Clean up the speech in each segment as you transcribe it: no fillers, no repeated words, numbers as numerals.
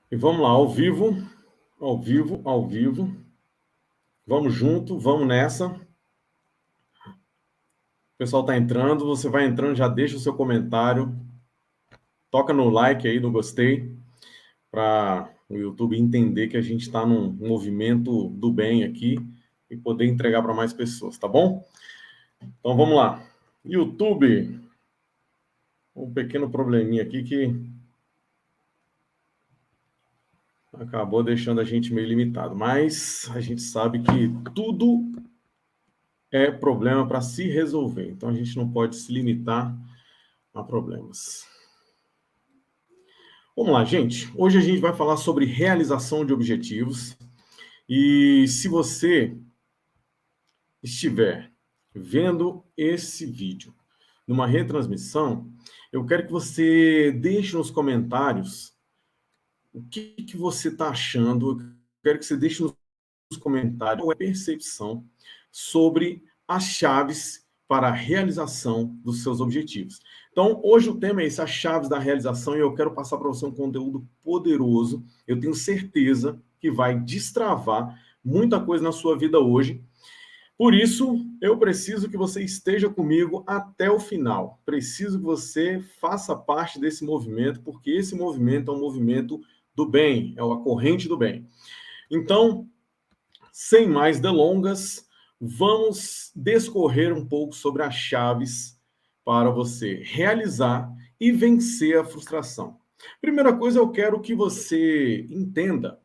E vamos lá, ao vivo, ao vivo, ao vivo. Vamos junto, vamos nessa. O pessoal está entrando, você vai entrando, já deixa o seu comentário. Toca no like aí, no gostei, para o YouTube entender que a gente está num movimento do bem aqui e poder entregar para mais pessoas, tá bom? Então vamos lá. YouTube, um pequeno probleminha aqui que acabou deixando a gente meio limitado, mas a gente sabe que tudo é problema para se resolver, então a gente não pode se limitar a problemas. Vamos lá, gente. Hoje a gente vai falar sobre realização de objetivos. E se você estiver vendo esse vídeo numa retransmissão, eu quero que você deixe nos comentários o que você está achando. Eu quero que você deixe nos comentários qual é a percepção sobre as chaves para a realização dos seus objetivos. Então, hoje o tema é esse, as chaves da realização, e eu quero passar para você um conteúdo poderoso. Eu tenho certeza que vai destravar muita coisa na sua vida hoje. Por isso, eu preciso que você esteja comigo até o final. Preciso que você faça parte desse movimento, porque esse movimento é um movimento do bem, é a corrente do bem. Então, sem mais delongas, vamos discorrer um pouco sobre as chaves para você realizar e vencer a frustração. Primeira coisa, eu quero que você entenda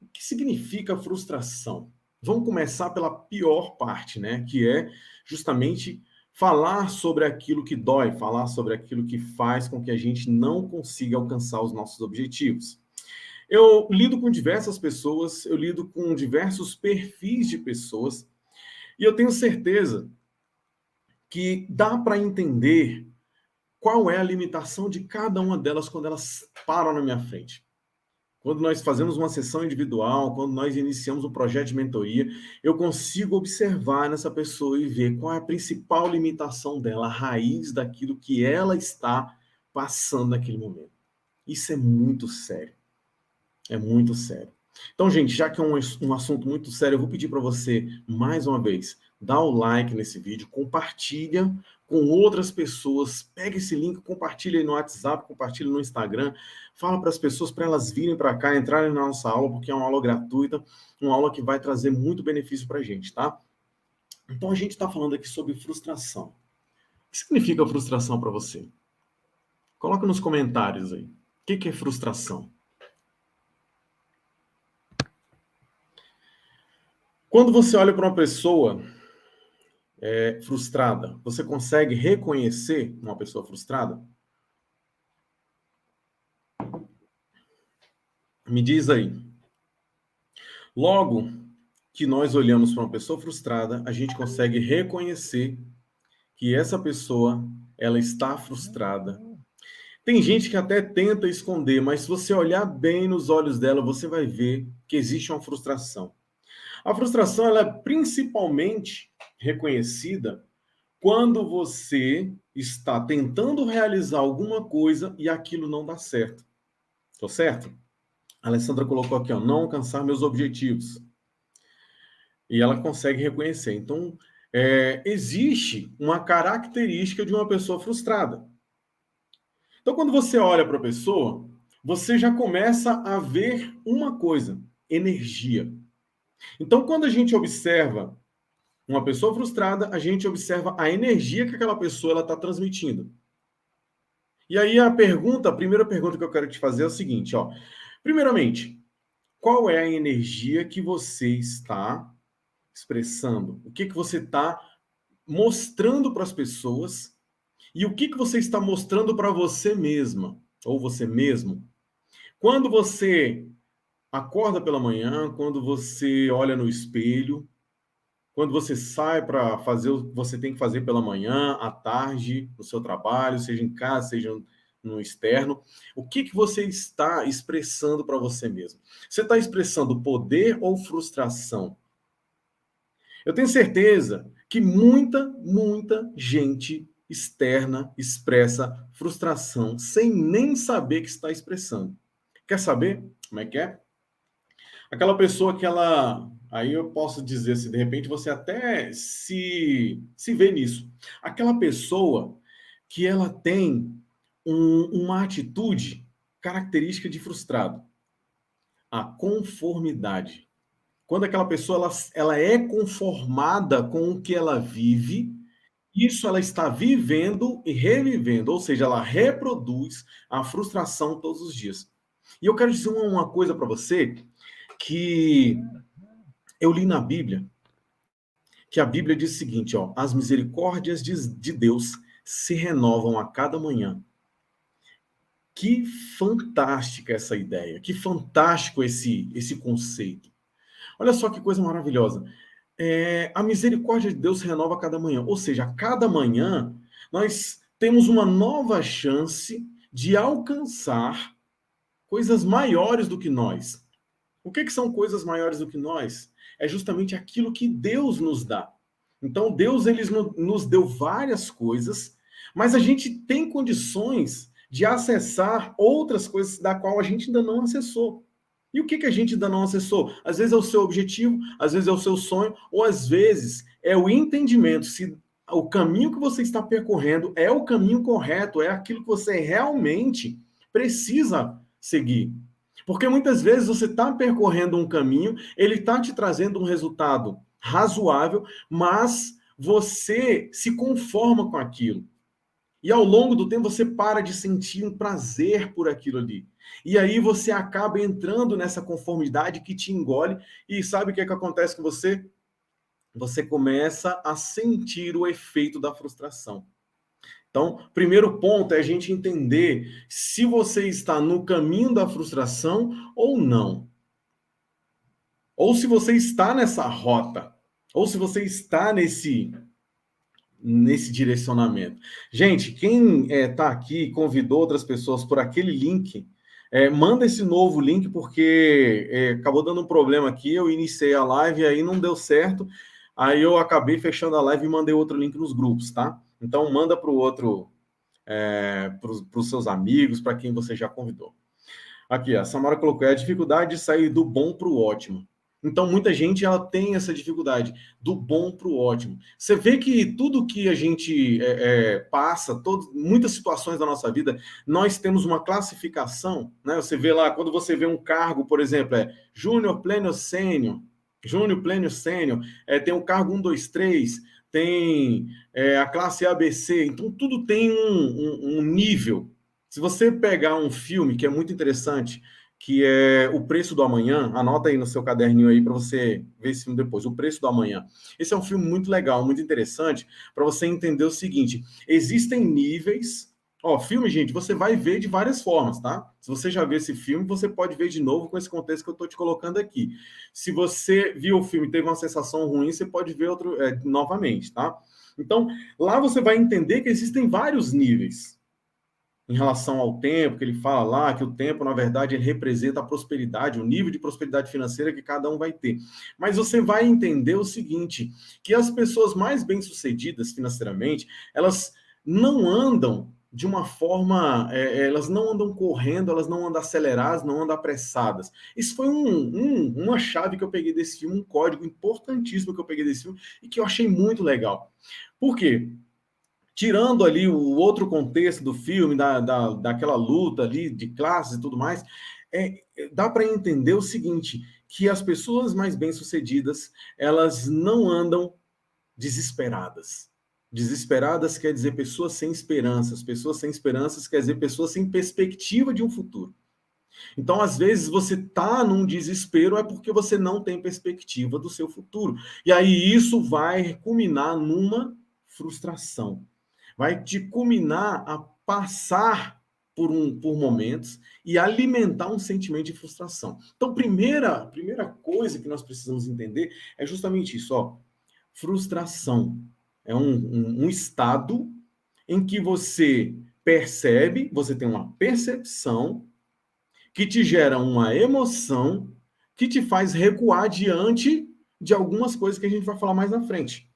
o que significa frustração. Vamos começar pela pior parte, né? Que é justamente falar sobre aquilo que dói, falar sobre aquilo que faz com que a gente não consiga alcançar os nossos objetivos. Eu lido com diversas pessoas, eu lido com diversos perfis de pessoas, e eu tenho certeza que dá para entender qual é a limitação de cada uma delas quando elas param na minha frente. Quando nós fazemos uma sessão individual, quando nós iniciamos um projeto de mentoria, eu consigo observar nessa pessoa e ver qual é a principal limitação dela, a raiz daquilo que ela está passando naquele momento. Isso é muito sério. É muito sério. Então, gente, já que é um assunto muito sério, eu vou pedir para você, mais uma vez, dá o like nesse vídeo, compartilha com outras pessoas, pega esse link, compartilha aí no WhatsApp, compartilha no Instagram, fala para as pessoas para elas virem para cá, entrarem na nossa aula, porque é uma aula gratuita, uma aula que vai trazer muito benefício para a gente, tá? Então, a gente está falando aqui sobre frustração. O que significa frustração para você? Coloca nos comentários aí. O que é frustração? Quando você olha para uma pessoa frustrada, você consegue reconhecer uma pessoa frustrada? Me diz aí. Logo que nós olhamos para uma pessoa frustrada, a gente consegue reconhecer que essa pessoa, ela está frustrada. Tem gente que até tenta esconder, mas se você olhar bem nos olhos dela, você vai ver que existe uma frustração. A frustração, ela é principalmente reconhecida quando você está tentando realizar alguma coisa e aquilo não dá certo. Tô certo? A Alessandra colocou aqui, ó, não alcançar meus objetivos. E ela consegue reconhecer. Então, existe uma característica de uma pessoa frustrada. Então, quando você olha para a pessoa, você já começa a ver uma coisa: energia. Então, quando a gente observa uma pessoa frustrada, a gente observa a energia que aquela pessoa está transmitindo. E aí a primeira pergunta que eu quero te fazer é o seguinte, ó. Primeiramente, qual é a energia que você está expressando? O que você está mostrando para as pessoas e o que você está mostrando para você mesma ou você mesmo? Quando você acorda pela manhã, quando você olha no espelho, quando você sai para fazer o que você tem que fazer pela manhã, à tarde, no seu trabalho, seja em casa, seja no externo, o que você está expressando para você mesmo? Você está expressando poder ou frustração? Eu tenho certeza que muita gente externa expressa frustração sem nem saber que está expressando. Quer saber como é que é? Aquela pessoa que ela... Aí eu posso dizer, se de repente você até se vê nisso. Aquela pessoa que ela tem uma atitude característica de frustrado. A conformidade. Quando aquela pessoa ela é conformada com o que ela vive, isso ela está vivendo e revivendo, ou seja, ela reproduz a frustração todos os dias. E eu quero dizer uma coisa para você que eu li na Bíblia, que a Bíblia diz o seguinte, ó, as misericórdias de Deus se renovam a cada manhã. Que fantástica essa ideia, que fantástico esse conceito. Olha só que coisa maravilhosa. A misericórdia de Deus se renova a cada manhã, ou seja, a cada manhã nós temos uma nova chance de alcançar coisas maiores do que nós. O que são coisas maiores do que nós? É justamente aquilo que Deus nos dá. Então, Deus nos deu várias coisas, mas a gente tem condições de acessar outras coisas da qual a gente ainda não acessou. E o que a gente ainda não acessou? Às vezes é o seu objetivo, às vezes é o seu sonho, ou às vezes é o entendimento se o caminho que você está percorrendo é o caminho correto, é aquilo que você realmente precisa seguir. Porque muitas vezes você está percorrendo um caminho, ele está te trazendo um resultado razoável, mas você se conforma com aquilo. E ao longo do tempo você para de sentir um prazer por aquilo ali. E aí você acaba entrando nessa conformidade que te engole. E sabe o que acontece com você? Você começa a sentir o efeito da frustração. Então, primeiro ponto é a gente entender se você está no caminho da frustração ou não. Ou se você está nessa rota. Ou se você está nesse direcionamento. Gente, quem está aqui convidou outras pessoas por aquele link, manda esse novo link, porque acabou dando um problema aqui, eu iniciei a live e aí não deu certo, aí eu acabei fechando a live e mandei outro link nos grupos, tá? Então manda para o outro, para os seus amigos, para quem você já convidou. Aqui, a Samara colocou, é a dificuldade de sair do bom para o ótimo. Então, muita gente ela tem essa dificuldade do bom para o ótimo. Você vê que tudo que a gente passa, muitas situações da nossa vida, nós temos uma classificação, né? Você vê lá, quando você vê um cargo, por exemplo, júnior, pleno, sênior, júnior, pleno, sênior, tem o cargo 1, 2, 3, tem a classe ABC, então tudo tem um nível. Se você pegar um filme que é muito interessante, que é O Preço do Amanhã, anota aí no seu caderninho aí para você ver esse filme depois, O Preço do Amanhã. Esse é um filme muito legal, muito interessante, para você entender o seguinte, existem níveis... Ó, filme, gente, você vai ver de várias formas, tá? Se você já viu esse filme, você pode ver de novo com esse contexto que eu estou te colocando aqui. Se você viu o filme e teve uma sensação ruim, você pode ver outro novamente, tá? Então, lá você vai entender que existem vários níveis em relação ao tempo, que ele fala lá, que o tempo, na verdade, ele representa a prosperidade, o nível de prosperidade financeira que cada um vai ter. Mas você vai entender o seguinte, que as pessoas mais bem-sucedidas financeiramente, elas não andam de uma forma, elas não andam correndo, elas não andam aceleradas, não andam apressadas. Isso foi uma chave que eu peguei desse filme, um código importantíssimo que eu peguei desse filme e que eu achei muito legal. Por quê? Tirando ali o outro contexto do filme, daquela luta ali de classes e tudo mais, dá para entender o seguinte, que as pessoas mais bem-sucedidas, elas não andam desesperadas. Desesperadas quer dizer pessoas sem esperanças. Pessoas sem esperanças quer dizer pessoas sem perspectiva de um futuro. Então, às vezes, você está num desespero é porque você não tem perspectiva do seu futuro. E aí isso vai culminar numa frustração. Vai te culminar a passar por momentos e alimentar um sentimento de frustração. Então, primeira coisa que nós precisamos entender é justamente isso, ó. Frustração é um estado em que você percebe, você tem uma percepção que te gera uma emoção que te faz recuar diante de algumas coisas que a gente vai falar mais na frente,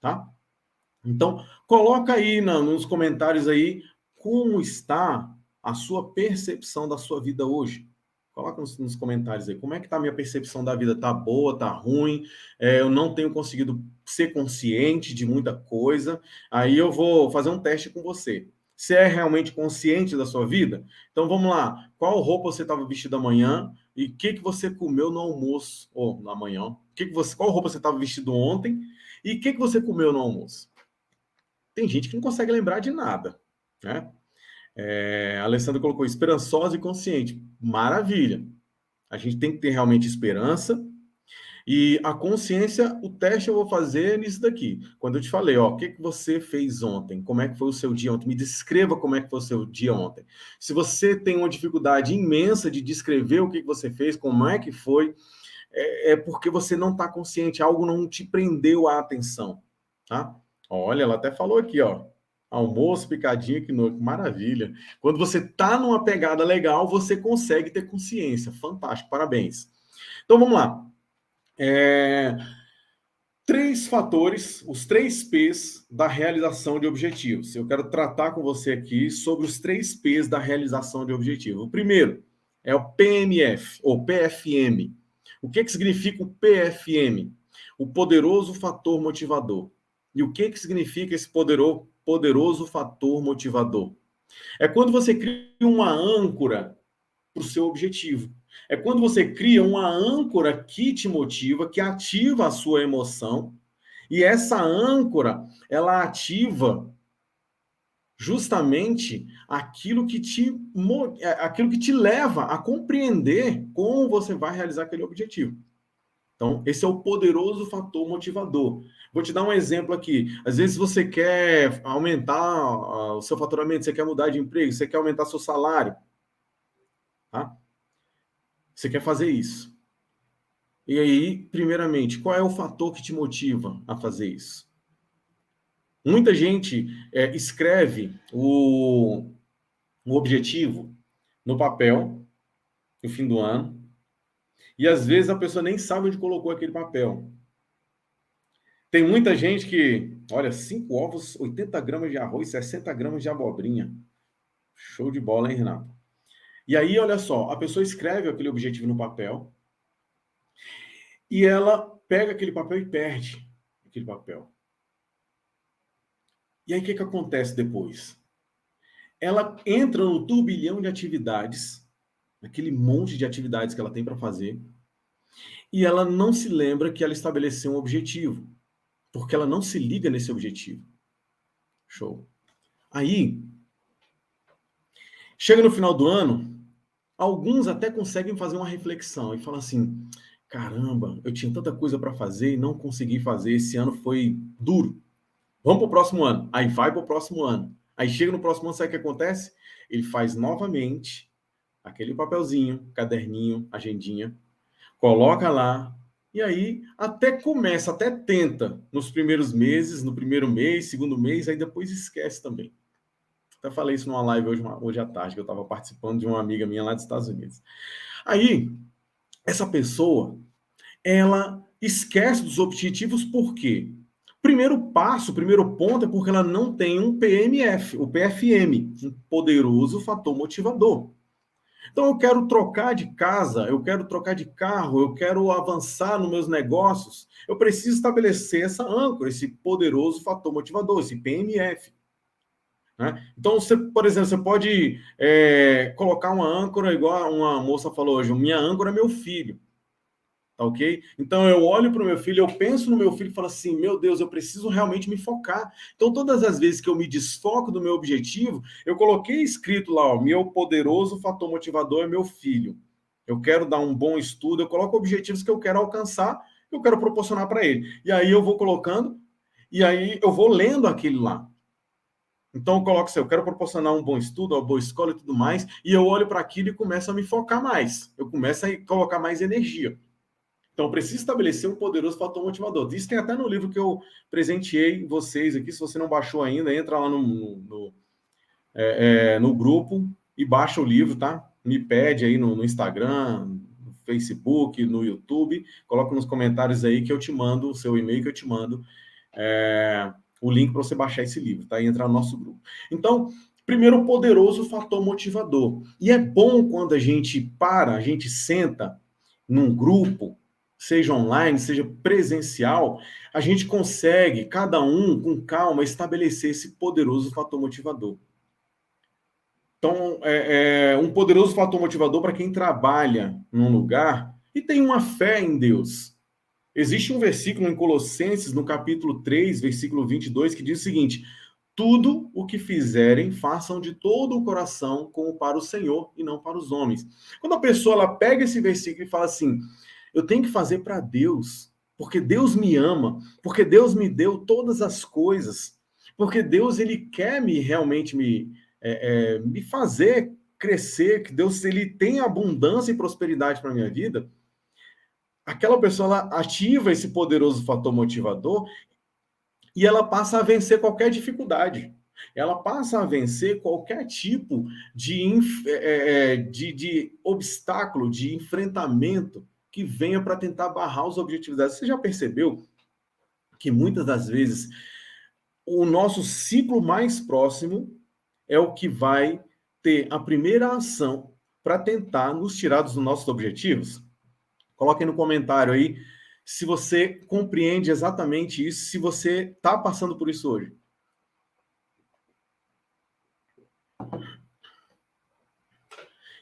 tá? Então, coloca aí nos comentários aí como está a sua percepção da sua vida hoje. Coloca nos comentários aí. Como é que tá a minha percepção da vida? Tá boa, tá ruim? Eu não tenho conseguido ser consciente de muita coisa. Aí eu vou fazer um teste com você. Você é realmente consciente da sua vida? Então vamos lá. Qual roupa você estava vestido amanhã? E o que você comeu no almoço? Ou na manhã? Qual roupa você estava vestido ontem? E o que você comeu no almoço? Tem gente que não consegue lembrar de nada, né? A Alessandra colocou esperançosa e consciente. Maravilha. A gente tem que ter realmente esperança. E a consciência, o teste eu vou fazer nisso daqui. Quando eu te falei, ó, o que você fez ontem? Como é que foi o seu dia ontem? Me descreva como é que foi o seu dia ontem. Se você tem uma dificuldade imensa de descrever o que você fez, como é que foi, é porque você não está consciente, algo não te prendeu a atenção, tá? Olha, ela até falou aqui, ó. Almoço, picadinho, que maravilha. Quando você tá numa pegada legal, você consegue ter consciência. Fantástico, parabéns. Então vamos lá. 3 fatores, os 3 P's da realização de objetivos. Eu quero tratar com você aqui sobre os 3 P's da realização de objetivo. O primeiro é o PMF, ou PFM. O que significa o PFM? O poderoso fator motivador. E o que significa esse poderoso fator motivador? É quando você cria uma âncora para o seu objetivo. É quando você cria uma âncora que te motiva, que ativa a sua emoção, e essa âncora, ela ativa justamente aquilo que te leva a compreender como você vai realizar aquele objetivo. Então, esse é o poderoso fator motivador. Vou te dar um exemplo aqui. Às vezes você quer aumentar o seu faturamento, você quer mudar de emprego, você quer aumentar seu salário, tá? Você quer fazer isso. E aí, primeiramente, qual é o fator que te motiva a fazer isso? Muita gente escreve o objetivo no papel, no fim do ano, e às vezes a pessoa nem sabe onde colocou aquele papel. Tem muita gente que, olha, 5 ovos, 80 gramas de arroz, 60 gramas de abobrinha. Show de bola, hein, Renato? E aí, olha só, a pessoa escreve aquele objetivo no papel e ela pega aquele papel e perde aquele papel. E aí, o que acontece depois? Ela entra no turbilhão de atividades, aquele monte de atividades que ela tem para fazer, e ela não se lembra que ela estabeleceu um objetivo, porque ela não se liga nesse objetivo. Show. Aí, chega no final do ano, alguns até conseguem fazer uma reflexão e falam assim: caramba, eu tinha tanta coisa para fazer e não consegui fazer, esse ano foi duro. Vamos para o próximo ano. Aí vai para o próximo ano. Aí chega no próximo ano, sabe o que acontece? Ele faz novamente aquele papelzinho, caderninho, agendinha, coloca lá, e aí até começa, até tenta nos primeiros meses, no primeiro mês, segundo mês, aí depois esquece também. Até falei isso numa live hoje à tarde, que eu estava participando de uma amiga minha lá dos Estados Unidos. Aí, essa pessoa, ela esquece dos objetivos por quê? Primeiro passo, primeiro ponto é porque ela não tem um PMF, o PFM, um poderoso fator motivador. Então eu quero trocar de casa, eu quero trocar de carro, eu quero avançar nos meus negócios. Eu preciso estabelecer essa âncora, esse poderoso fator motivador, esse PMF. Né? Então, você, por exemplo, você pode colocar uma âncora, igual uma moça falou hoje, minha âncora é meu filho. Tá ok? Então eu olho para o meu filho, eu penso no meu filho e falo assim, meu Deus, eu preciso realmente me focar. Então todas as vezes que eu me desfoco do meu objetivo, eu coloquei escrito lá, ó, meu poderoso fator motivador é meu filho. Eu quero dar um bom estudo, eu coloco objetivos que eu quero alcançar, que eu quero proporcionar para ele. E aí eu vou colocando, e aí eu vou lendo aquele lá. Então eu coloco assim, eu quero proporcionar um bom estudo, uma boa escola e tudo mais, e eu olho para aquilo e começo a me focar mais. Eu começo a colocar mais energia. Então, preciso estabelecer um poderoso fator motivador. Isso tem até no livro que eu presenteei vocês aqui. Se você não baixou ainda, entra lá no grupo e baixa o livro, tá? Me pede aí no Instagram, no Facebook, no YouTube. Coloca nos comentários aí que eu te mando, o seu e-mail que eu te mando o link para você baixar esse livro, tá? E entrar no nosso grupo. Então, Primeiro, o poderoso fator motivador. E é bom quando a gente a gente senta num grupo, seja online, seja presencial, a gente consegue, cada um com calma, estabelecer esse poderoso fator motivador. Então, um poderoso fator motivador para quem trabalha num lugar e tem uma fé em Deus. Existe um versículo em Colossenses, no capítulo 3, versículo 22, que diz o seguinte: tudo o que fizerem, façam de todo o coração, como para o Senhor e não para os homens. Quando a pessoa ela pega esse versículo e fala assim: eu tenho que fazer para Deus, porque Deus me ama, porque Deus me deu todas as coisas, porque Deus ele quer realmente me fazer crescer, que Deus ele tem abundância e prosperidade para minha vida. Aquela pessoa ela ativa esse poderoso fator motivador e ela passa a vencer qualquer dificuldade. Ela passa a vencer qualquer tipo de obstáculo, de enfrentamento que venha para tentar barrar os objetivos dela. Você já percebeu que muitas das vezes o nosso ciclo mais próximo é o que vai ter a primeira ação para tentar nos tirar dos nossos objetivos? Coloque no comentário aí se você compreende exatamente isso, se você está passando por isso hoje.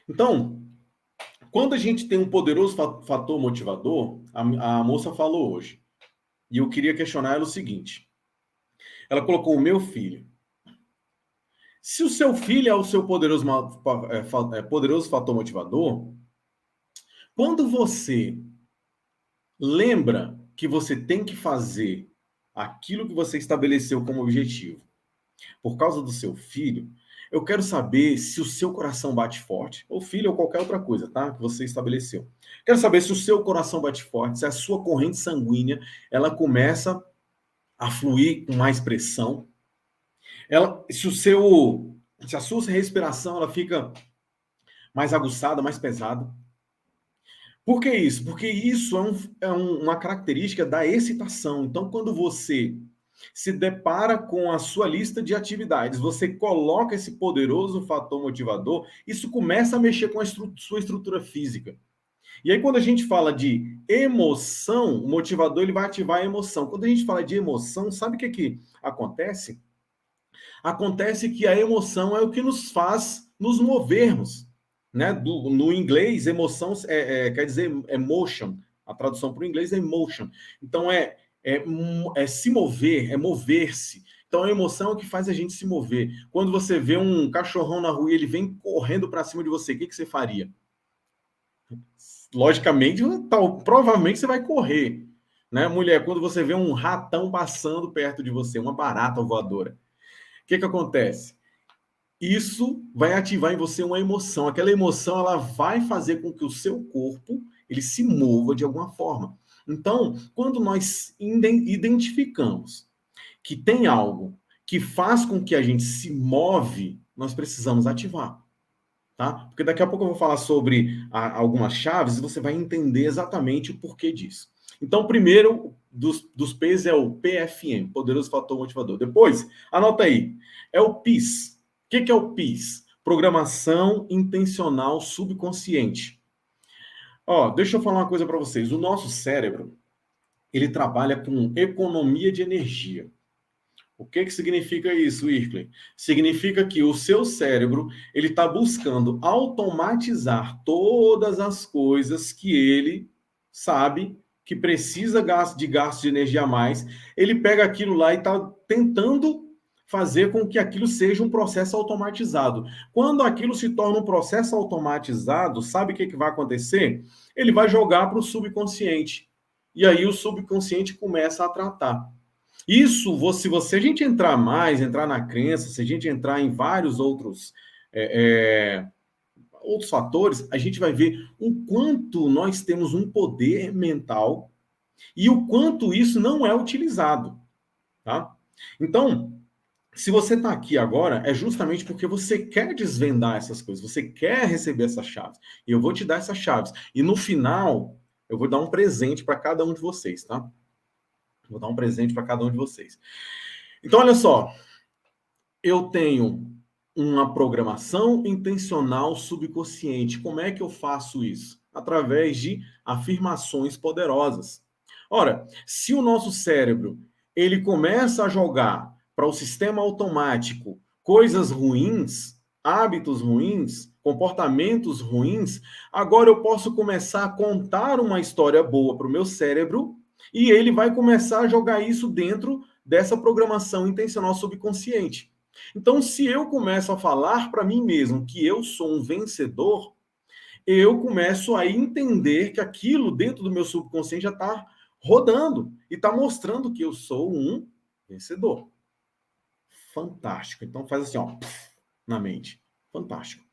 Então, quando a gente tem um poderoso fator motivador, a moça falou hoje, e eu queria questionar ela o seguinte. Ela colocou o meu filho. Se o seu filho é o seu poderoso fator motivador, quando você lembra que você tem que fazer aquilo que você estabeleceu como objetivo por causa do seu filho, eu quero saber se o seu coração bate forte, ou filho, ou qualquer outra coisa, tá? Que você estabeleceu. Quero saber se o seu coração bate forte, se a sua corrente sanguínea, ela começa a fluir com mais pressão, se a sua respiração, ela fica mais aguçada, mais pesada. Por que isso? Porque isso uma característica da excitação. Então, quando você se depara com a sua lista de atividades, você coloca esse poderoso fator motivador, isso começa a mexer com a sua estrutura física. E aí, quando a gente fala de emoção, o motivador ele vai ativar a emoção. Quando a gente fala de emoção, sabe o que acontece? Acontece que a emoção é o que nos faz nos movermos. Né? No inglês, emoção quer dizer emotion. A tradução para o inglês é emotion. Então, é se mover, é mover-se. Então, a emoção é o que faz a gente se mover. Quando você vê um cachorrão na rua e ele vem correndo para cima de você, o que você faria? Logicamente, provavelmente você vai correr. Né, mulher, quando você vê um ratão passando perto de você, uma barata voadora, o que acontece? Isso vai ativar em você uma emoção. Aquela emoção ela vai fazer com que o seu corpo ele se mova de alguma forma. Então, quando nós identificamos que tem algo que faz com que a gente se move, nós precisamos ativar. Tá? Porque daqui a pouco eu vou falar sobre algumas chaves e você vai entender exatamente o porquê disso. Então, o primeiro dos P's é o PFM, Poderoso Fator Motivador. Depois, anota aí, é o PIS. O que é o PIS? Programação Intencional Subconsciente. Ó, deixa eu falar uma coisa para vocês. O nosso cérebro, ele trabalha com economia de energia. O que significa isso, Irkley? Significa que o seu cérebro ele está buscando automatizar todas as coisas que ele sabe que precisa de gasto de energia a mais. Ele pega aquilo lá e está tentando fazer com que aquilo seja um processo automatizado. Quando aquilo se torna um processo automatizado, sabe o que vai acontecer? Ele vai jogar para o subconsciente. E aí o subconsciente começa a tratar. Isso, se a gente entrar na crença, se a gente entrar em vários outros fatores, a gente vai ver o quanto nós temos um poder mental e o quanto isso não é utilizado, tá? Então, se você está aqui agora, é justamente porque você quer desvendar essas coisas, você quer receber essas chaves. E eu vou te dar essas chaves. E no final, eu vou dar um presente para cada um de vocês, tá? Vou dar um presente para cada um de vocês. Então, olha só. Eu tenho uma programação intencional subconsciente. Como é que eu faço isso? Através de afirmações poderosas. Ora, se o nosso cérebro ele começa a jogar para o sistema automático coisas ruins, hábitos ruins, comportamentos ruins, agora eu posso começar a contar uma história boa para o meu cérebro e ele vai começar a jogar isso dentro dessa programação intencional subconsciente. Então, se eu começo a falar para mim mesmo que eu sou um vencedor, eu começo a entender que aquilo dentro do meu subconsciente já está rodando e está mostrando que eu sou um vencedor. Fantástico. Então faz assim, ó, na mente. Fantástico.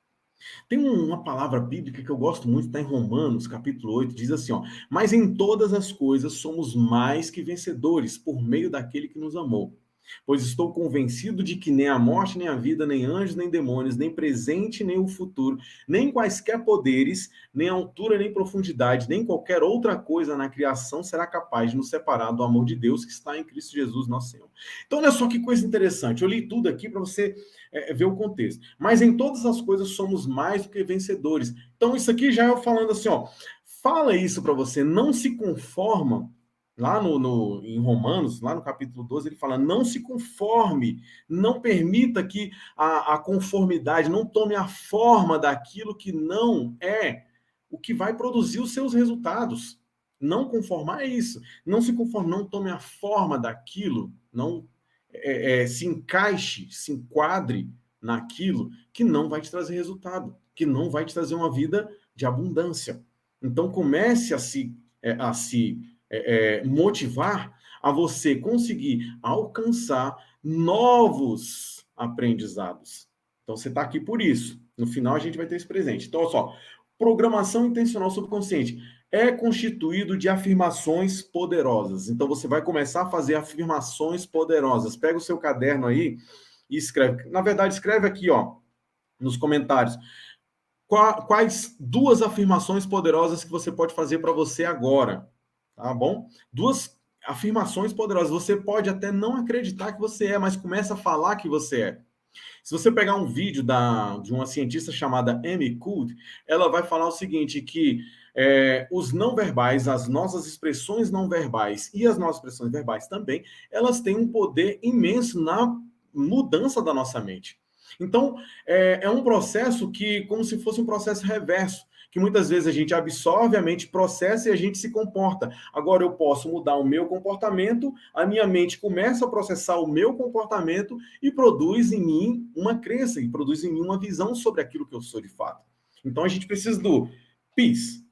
Tem uma palavra bíblica que eu gosto muito, está em Romanos, capítulo 8, diz assim, ó, mas em todas as coisas somos mais que vencedores por meio daquele que nos amou. Pois estou convencido de que nem a morte, nem a vida, nem anjos, nem demônios, nem presente, nem o futuro, nem quaisquer poderes, nem altura, nem profundidade, nem qualquer outra coisa na criação será capaz de nos separar do amor de Deus que está em Cristo Jesus, nosso Senhor. Então, olha só que coisa interessante. Eu li tudo aqui para você ver o contexto. Mas em todas as coisas somos mais do que vencedores. Então, isso aqui já eu falando assim, ó, fala isso para você, não se conforma. Lá em Romanos, lá no capítulo 12, ele fala: não se conforme, não permita que a conformidade não tome a forma daquilo que não é o que vai produzir os seus resultados. Não conformar é isso. Não se conforme, não tome a forma daquilo, não se encaixe, se enquadre naquilo que não vai te trazer resultado, que não vai te trazer uma vida de abundância. Então comece a se motivar a você conseguir alcançar novos aprendizados. Então você está aqui por isso. No final a gente vai ter esse presente. Então, olha só, programação intencional subconsciente é constituído de afirmações poderosas. Então você vai começar a fazer afirmações poderosas. Pega o seu caderno aí e escreve. Na verdade, escreve aqui, ó, nos comentários. Quais duas afirmações poderosas que você pode fazer para você agora? Tá bom? Duas afirmações poderosas. Você pode até não acreditar que você é, mas começa a falar que você é. Se você pegar um vídeo de uma cientista chamada Amy Cuddy, ela vai falar o seguinte, que os não verbais, as nossas expressões não verbais e as nossas expressões verbais também, elas têm um poder imenso na mudança da nossa mente. Então, é um processo que, como se fosse um processo reverso, que muitas vezes a gente absorve, a mente processa e a gente se comporta. Agora eu posso mudar o meu comportamento, a minha mente começa a processar o meu comportamento e produz em mim uma crença, e produz em mim uma visão sobre aquilo que eu sou de fato. Então a gente precisa do PIS,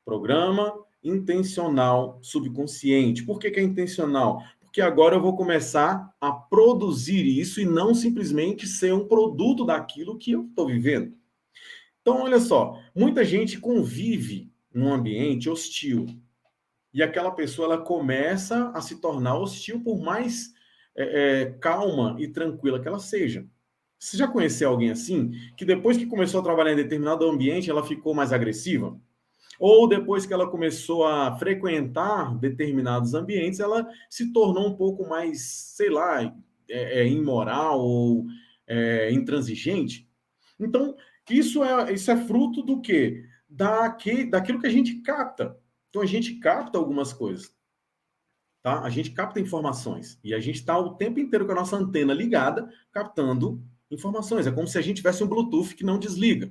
Programa Intencional Subconsciente. Por que é intencional? Porque agora eu vou começar a produzir isso e não simplesmente ser um produto daquilo que eu estou vivendo. Então, olha só, muita gente convive num ambiente hostil e aquela pessoa ela começa a se tornar hostil por mais calma e tranquila que ela seja. Você já conheceu alguém assim, que depois que começou a trabalhar em determinado ambiente, ela ficou mais agressiva? Ou depois que ela começou a frequentar determinados ambientes, ela se tornou um pouco mais, sei lá, imoral ou intransigente? Então, isso é fruto do quê? Daquilo que a gente capta. Então, a gente capta algumas coisas. Tá? A gente capta informações. E a gente está o tempo inteiro com a nossa antena ligada, captando informações. É como se a gente tivesse um Bluetooth que não desliga.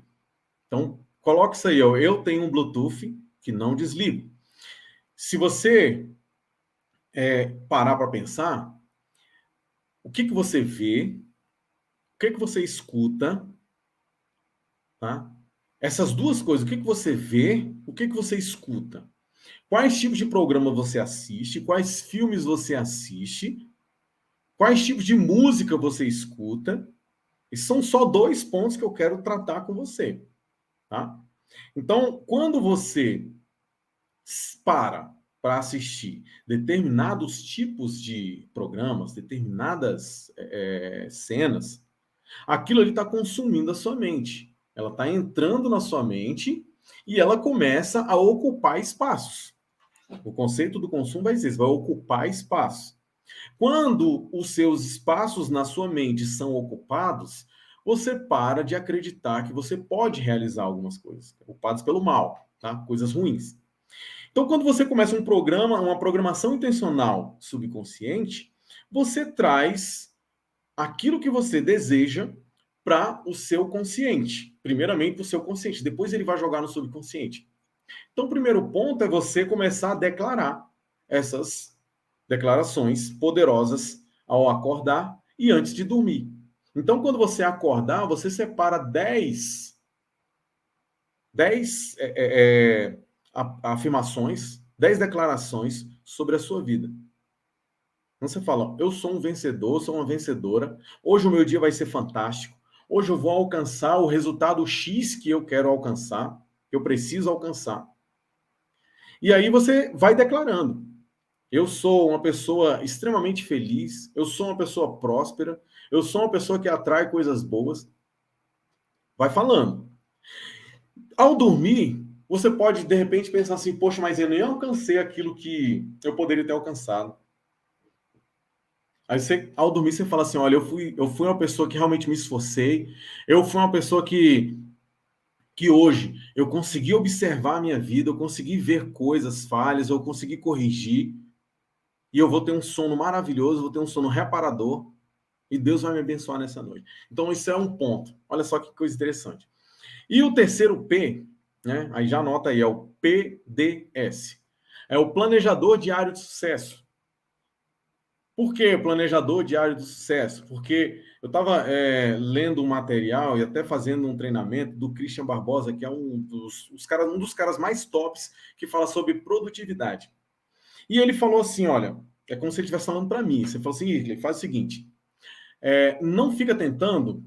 Então, coloque isso aí. Ó. Eu tenho um Bluetooth que não desliga. Se você parar para pensar, o que você vê, o que você escuta, tá? Essas duas coisas, o que você vê, o que você escuta. Quais tipos de programa você assiste, quais filmes você assiste, quais tipos de música você escuta. E são só 2 pontos que eu quero tratar com você, tá? Então, quando você para assistir determinados tipos de programas, determinadas cenas, aquilo ali está consumindo a sua mente. Ela está entrando na sua mente e ela começa a ocupar espaços. O conceito do consumo vai dizer, vai ocupar espaço. Quando os seus espaços na sua mente são ocupados, você para de acreditar que você pode realizar algumas coisas, ocupados pelo mal, tá? Coisas ruins. Então, quando você começa um programa, uma programação intencional subconsciente, você traz aquilo que você deseja para o seu consciente. Primeiramente, para o seu consciente, depois ele vai jogar no subconsciente. Então, o primeiro ponto é você começar a declarar essas declarações poderosas ao acordar e antes de dormir. Então, quando você acordar, você separa 10 afirmações, 10 declarações sobre a sua vida. Então você fala, eu sou um vencedor, sou uma vencedora, hoje o meu dia vai ser fantástico, hoje eu vou alcançar o resultado X que eu quero alcançar, que eu preciso alcançar. E aí você vai declarando, eu sou uma pessoa extremamente feliz, eu sou uma pessoa próspera, eu sou uma pessoa que atrai coisas boas. Vai falando. Ao dormir, você pode, de repente, pensar assim, poxa, mas eu nem alcancei aquilo que eu poderia ter alcançado. Aí você, ao dormir, você fala assim, olha, eu fui uma pessoa que realmente me esforcei, eu fui uma pessoa que hoje eu consegui observar a minha vida, eu consegui ver coisas, falhas, eu consegui corrigir, e eu vou ter um sono maravilhoso, vou ter um sono reparador, e Deus vai me abençoar nessa noite. Então, isso é um ponto. Olha só que coisa interessante. E o terceiro P, né? Aí já anota aí, é o PDS. É o Planejador Diário de Sucesso. Por que Planejador Diário de Sucesso? Porque eu estava lendo um material e até fazendo um treinamento do Christian Barbosa, que é um dos caras mais tops que fala sobre produtividade. E ele falou assim, olha, é como se ele estivesse falando para mim. Você falou assim, Irley, faz o seguinte, não fica tentando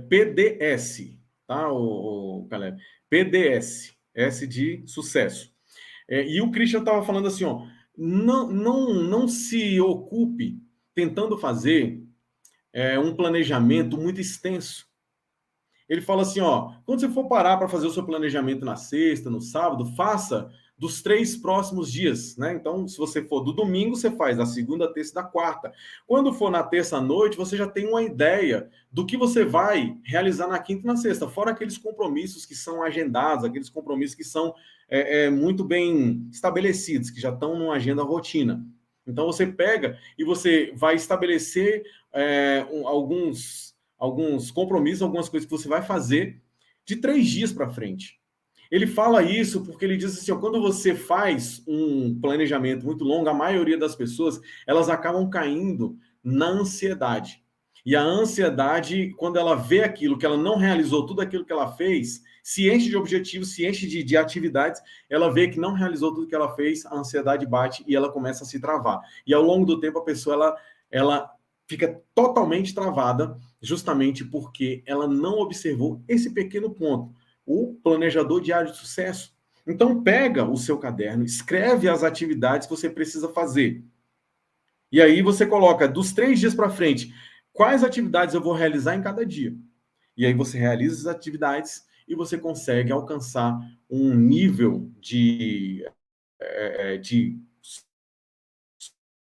PDS, tá, o Caleb? PDS, S de sucesso. E o Christian estava falando assim, ó, não se ocupe tentando fazer um planejamento muito extenso. Ele fala assim, ó, quando você for parar para fazer o seu planejamento na sexta, no sábado, faça dos 3 próximos dias, né? Então, se você for do domingo, você faz da segunda, terça e da quarta. Quando for na terça à noite, você já tem uma ideia do que você vai realizar na quinta e na sexta, fora aqueles compromissos que são agendados, aqueles compromissos que são muito bem estabelecidos, que já estão numa agenda rotina. Então, você pega e você vai estabelecer alguns compromissos, algumas coisas que você vai fazer de 3 dias para frente. Ele fala isso porque ele diz assim, ó, quando você faz um planejamento muito longo, a maioria das pessoas, elas acabam caindo na ansiedade. E a ansiedade, quando ela vê aquilo, que ela não realizou tudo aquilo que ela fez, se enche de objetivos, se enche de atividades, ela vê que não realizou tudo que ela fez, a ansiedade bate e ela começa a se travar. E ao longo do tempo, a pessoa, ela fica totalmente travada, justamente porque ela não observou esse pequeno ponto, o planejador diário de sucesso. Então, pega o seu caderno, escreve as atividades que você precisa fazer. E aí você coloca dos 3 dias para frente, quais atividades eu vou realizar em cada dia. E aí você realiza as atividades e você consegue alcançar um nível de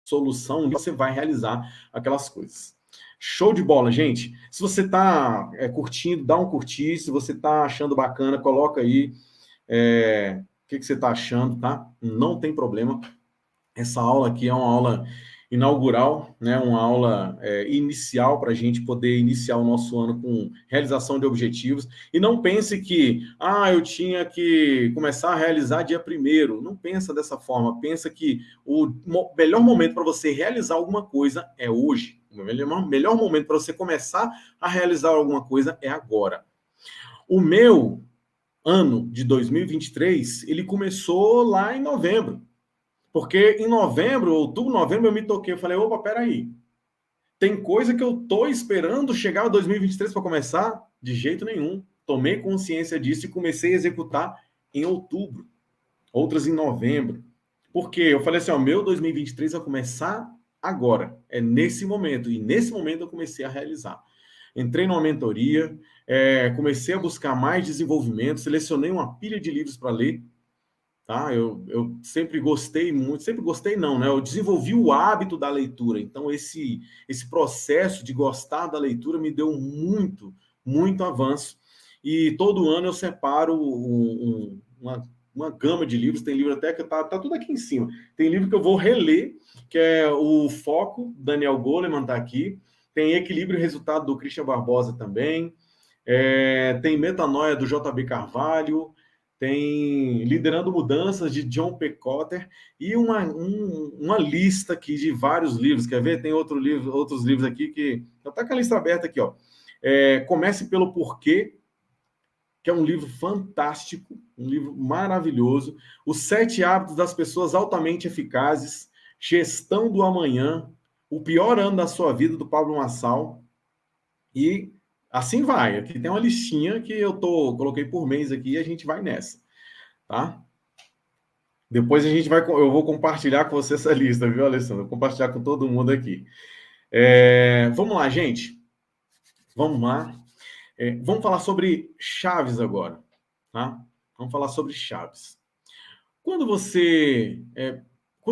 solução, você vai realizar aquelas coisas. Show de bola, gente. Se você está curtindo, dá um curtir. Se você está achando bacana, coloca aí o que você está achando, tá? Não tem problema. Essa aula aqui é uma aula inaugural, né? Uma aula inicial para a gente poder iniciar o nosso ano com realização de objetivos. E não pense que, eu tinha que começar a realizar dia 1º. Não pensa dessa forma. Pensa que o melhor momento para você realizar alguma coisa é hoje. O melhor momento para você começar a realizar alguma coisa é agora. O meu ano de 2023, ele começou lá em novembro. Porque em novembro, outubro, novembro, eu me toquei. Eu falei, opa, peraí. Tem coisa que eu tô esperando chegar a 2023 para começar? De jeito nenhum. Tomei consciência disso e comecei a executar em outubro. Outras em novembro. Por quê? Eu falei assim, ó, meu 2023 vai começar agora. É nesse momento. E nesse momento eu comecei a realizar. Entrei numa mentoria, comecei a buscar mais desenvolvimento, selecionei uma pilha de livros para ler. tá? Eu sempre gostei muito, sempre gostei não, né? Eu desenvolvi o hábito da leitura, então esse processo de gostar da leitura me deu muito avanço. E todo ano eu separo uma gama de livros, tem livro até que tá tudo aqui em cima. Tem livro que eu vou reler, que é o Foco, Daniel Goleman tá aqui. Tem Equilíbrio e Resultado do Christian Barbosa também. Tem Metanoia do JB Carvalho, tem Liderando Mudanças de John P. Cotter e uma lista aqui de vários livros. Quer ver? Tem outros livros aqui que... Está com a lista aberta aqui, ó. Comece pelo Porquê, que é um livro fantástico, um livro maravilhoso. Os 7 Hábitos das Pessoas Altamente Eficazes, Gestão do Amanhã, O Pior Ano da Sua Vida, do Pablo Marçal. E assim vai. Aqui tem uma listinha que coloquei por mês aqui e a gente vai nessa, tá? Depois eu vou compartilhar com você essa lista, viu, Alessandro? Vou compartilhar com todo mundo aqui. Vamos lá, gente. Vamos lá. Vamos falar sobre chaves agora, tá? Vamos falar sobre chaves. Quando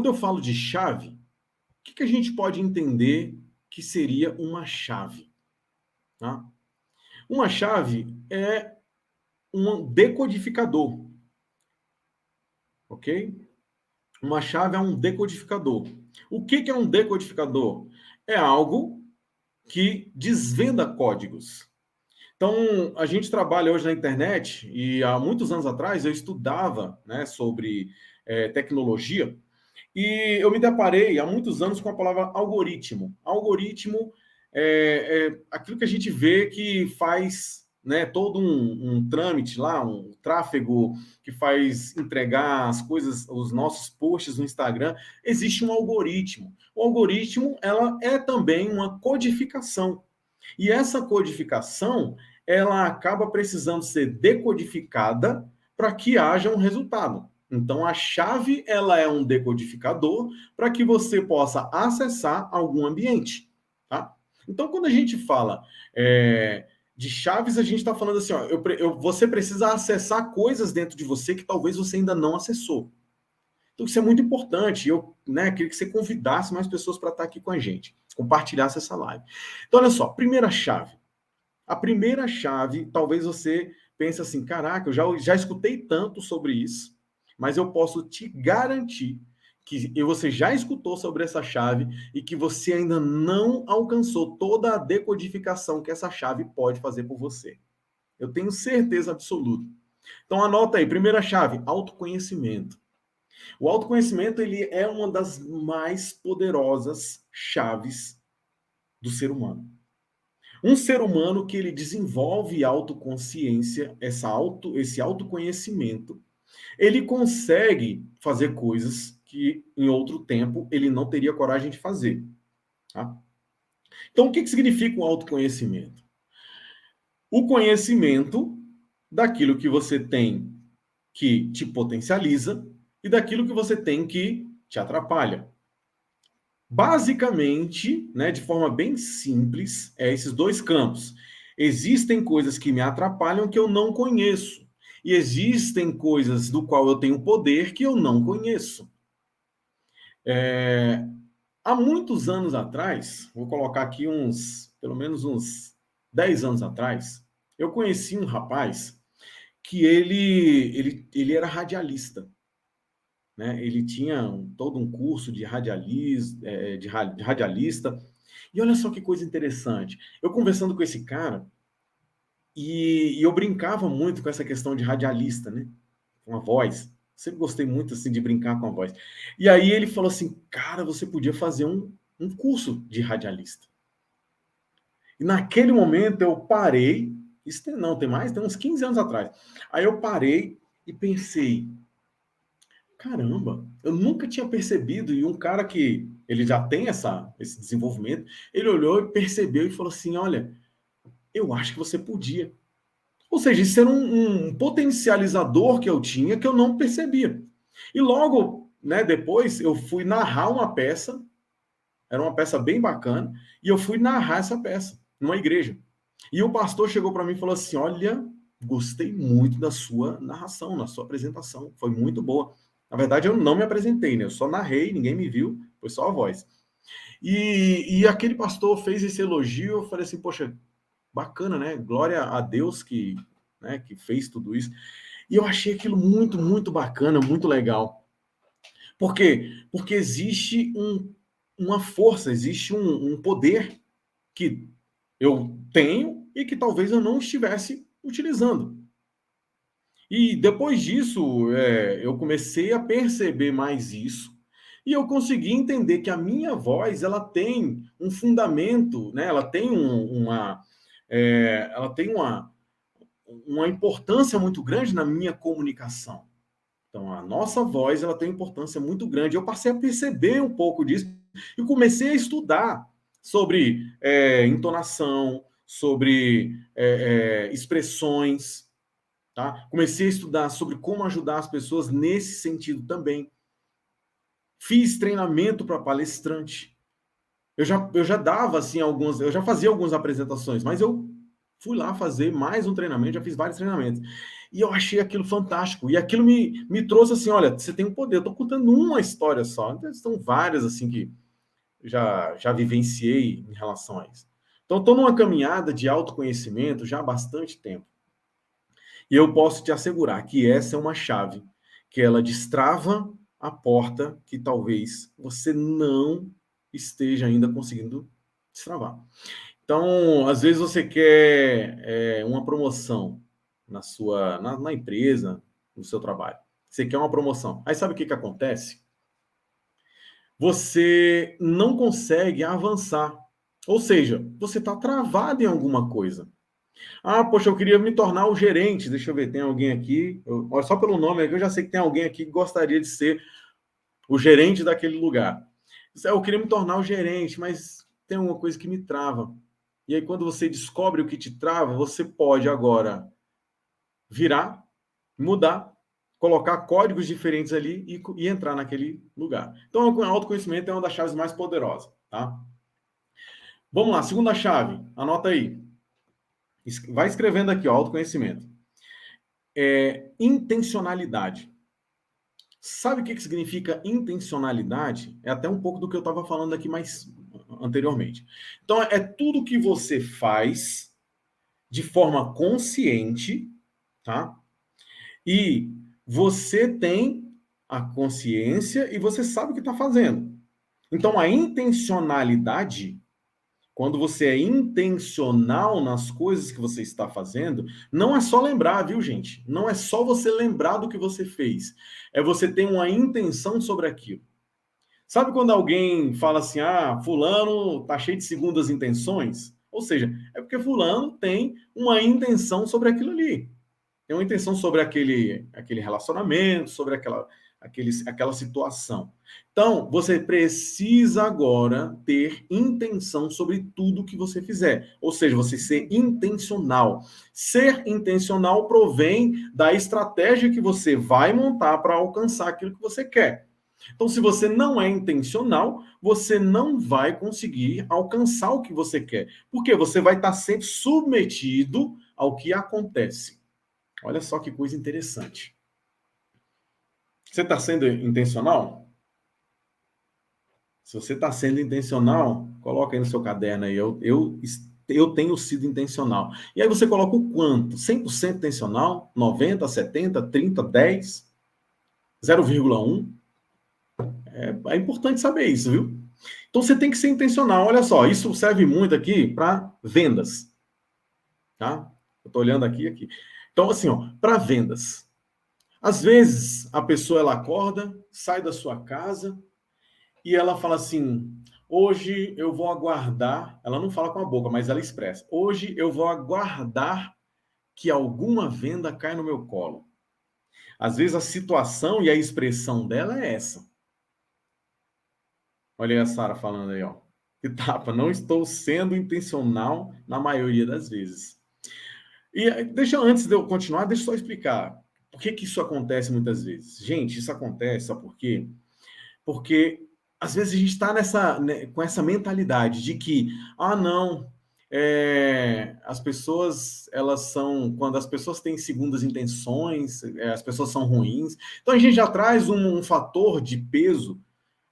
eu falo de chave, o que a gente pode entender que seria uma chave, tá? Uma chave é um decodificador, ok? Uma chave é um decodificador. O que é um decodificador? É algo que desvenda códigos. Então, a gente trabalha hoje na internet e há muitos anos atrás eu estudava, né, sobre tecnologia e eu me deparei há muitos anos com a palavra algoritmo. Algoritmo é aquilo que a gente vê que faz, né, todo um trâmite lá, um tráfego que faz entregar as coisas, os nossos posts no Instagram. Existe um algoritmo. O algoritmo, ela é também uma codificação. E essa codificação, ela acaba precisando ser decodificada para que haja um resultado. Então, a chave, ela é um decodificador para que você possa acessar algum ambiente, tá? Então, quando a gente fala de chaves, a gente está falando assim, ó, você precisa acessar coisas dentro de você que talvez você ainda não acessou. Então, isso é muito importante. Eu, né, queria que você convidasse mais pessoas para estar aqui com a gente, compartilhasse essa live. Então, olha só, primeira chave. A primeira chave, talvez você pense assim, caraca, eu já escutei tanto sobre isso, mas eu posso te garantir que você já escutou sobre essa chave e que você ainda não alcançou toda a decodificação que essa chave pode fazer por você. Eu tenho certeza absoluta. Então anota aí, primeira chave, autoconhecimento. O autoconhecimento, ele é uma das mais poderosas chaves do ser humano. Um ser humano que ele desenvolve autoconsciência, esse autoconhecimento, ele consegue fazer coisas que em outro tempo ele não teria coragem de fazer. Tá? Então, o que significa o autoconhecimento? O conhecimento daquilo que você tem que te potencializa e daquilo que você tem que te atrapalha. Basicamente, né, de forma bem simples, esses dois campos. Existem coisas que me atrapalham que eu não conheço. E existem coisas do qual eu tenho poder que eu não conheço. Há muitos anos atrás, vou colocar aqui pelo menos uns 10 anos atrás, eu conheci um rapaz que ele era radialista. Né? Ele tinha todo um curso de radialista. E olha só que coisa interessante. Eu conversando com esse cara, e eu brincava muito com essa questão de radialista, né? Com a voz. Sempre gostei muito assim, de brincar com a voz. E aí ele falou assim, cara, você podia fazer um curso de radialista. E naquele momento eu parei, tem uns 15 anos atrás. Aí eu parei e pensei, caramba, eu nunca tinha percebido, e um cara que ele já tem esse desenvolvimento, ele olhou e percebeu e falou assim, olha, eu acho que você podia. Ou seja, isso era um potencializador que eu tinha que eu não percebia. E logo, né, depois eu fui narrar uma peça, era uma peça bem bacana, e eu fui narrar essa peça numa igreja. E o pastor chegou para mim e falou assim, olha, gostei muito da sua narração, da sua apresentação, foi muito boa. Na verdade, eu não me apresentei, né? Eu só narrei, ninguém me viu, foi só a voz. E aquele pastor fez esse elogio, eu falei assim, poxa, bacana, né? Glória a Deus que, né, que fez tudo isso. E eu achei aquilo muito, muito bacana, muito legal. Por quê? Porque existe uma força, existe um poder que eu tenho e que talvez eu não estivesse utilizando. E depois disso, eu comecei a perceber mais isso e eu consegui entender que a minha voz ela tem um fundamento, né? Ela tem ela tem uma importância muito grande na minha comunicação. Então, a nossa voz ela tem importância muito grande. Eu passei a perceber um pouco disso e comecei a estudar sobre entonação, sobre expressões, tá? Comecei a estudar sobre como ajudar as pessoas nesse sentido também. Fiz treinamento para palestrante. Eu já dava assim eu já fazia algumas apresentações, mas eu fui lá fazer mais um treinamento, já fiz vários treinamentos. E eu achei aquilo fantástico. E aquilo me trouxe assim, olha, você tem um poder. Eu estou contando uma história só. Então, são várias assim que já vivenciei em relação a isso. Então, estou numa caminhada de autoconhecimento já há bastante tempo. E eu posso te assegurar que essa é uma chave, que ela destrava a porta que talvez você não esteja ainda conseguindo destravar. Então, às vezes você quer uma promoção na empresa, no seu trabalho. Você quer uma promoção. Aí sabe o que acontece? Você não consegue avançar. Ou seja, você está travado em alguma coisa. Ah, poxa, eu queria me tornar o gerente. Deixa eu ver, tem alguém aqui. Olha, só pelo nome aqui, eu já sei que tem alguém aqui que gostaria de ser o gerente daquele lugar. Eu queria me tornar o gerente, mas tem uma coisa que me trava. E aí, quando você descobre o que te trava, você pode agora virar, mudar, colocar códigos diferentes ali e entrar naquele lugar. Então, o autoconhecimento é uma das chaves mais poderosas, tá? Vamos lá, segunda chave, anota aí. Vai escrevendo aqui, ó, autoconhecimento. Intencionalidade. Sabe o que significa intencionalidade? É até um pouco do que eu estava falando aqui mais anteriormente. Então, é tudo que você faz de forma consciente, tá? E você tem a consciência e você sabe o que está fazendo. Então, a intencionalidade, quando você é intencional nas coisas que você está fazendo, não é só lembrar, viu, gente? Não é só você lembrar do que você fez. É você ter uma intenção sobre aquilo. Sabe quando alguém fala assim, ah, fulano tá cheio de segundas intenções? Ou seja, é porque fulano tem uma intenção sobre aquilo ali. Tem uma intenção sobre aquele relacionamento, sobre aquela situação. Então, você precisa agora ter intenção sobre tudo que você fizer. Ou seja, você ser intencional. Ser intencional provém da estratégia que você vai montar para alcançar aquilo que você quer. Então, se você não é intencional, você não vai conseguir alcançar o que você quer. Porque você vai estar sempre submetido ao que acontece. Olha só que coisa interessante. Você está sendo intencional? Se você está sendo intencional, coloca aí no seu caderno aí. Eu tenho sido intencional. E aí você coloca o quanto? 100% intencional? 90, 70, 30, 10? 0,1? É importante saber isso, viu? Então você tem que ser intencional. Olha só, isso serve muito aqui para vendas. Tá? Eu estou olhando aqui. Então, assim, ó, para vendas. Às vezes a pessoa ela acorda, sai da sua casa e ela fala assim: hoje eu vou aguardar. Ela não fala com a boca, mas ela expressa: hoje eu vou aguardar que alguma venda caia no meu colo. Às vezes a situação e a expressão dela é essa. Olha aí a Sara falando aí, ó. Que tapa, não estou sendo intencional na maioria das vezes. E antes de eu continuar, deixa eu só explicar por que isso acontece muitas vezes. Gente, isso acontece, sabe por quê? Porque às vezes a gente está com essa mentalidade de que, ah, não, as pessoas, elas são, quando as pessoas têm segundas intenções, as pessoas são ruins. Então a gente já traz um fator de peso,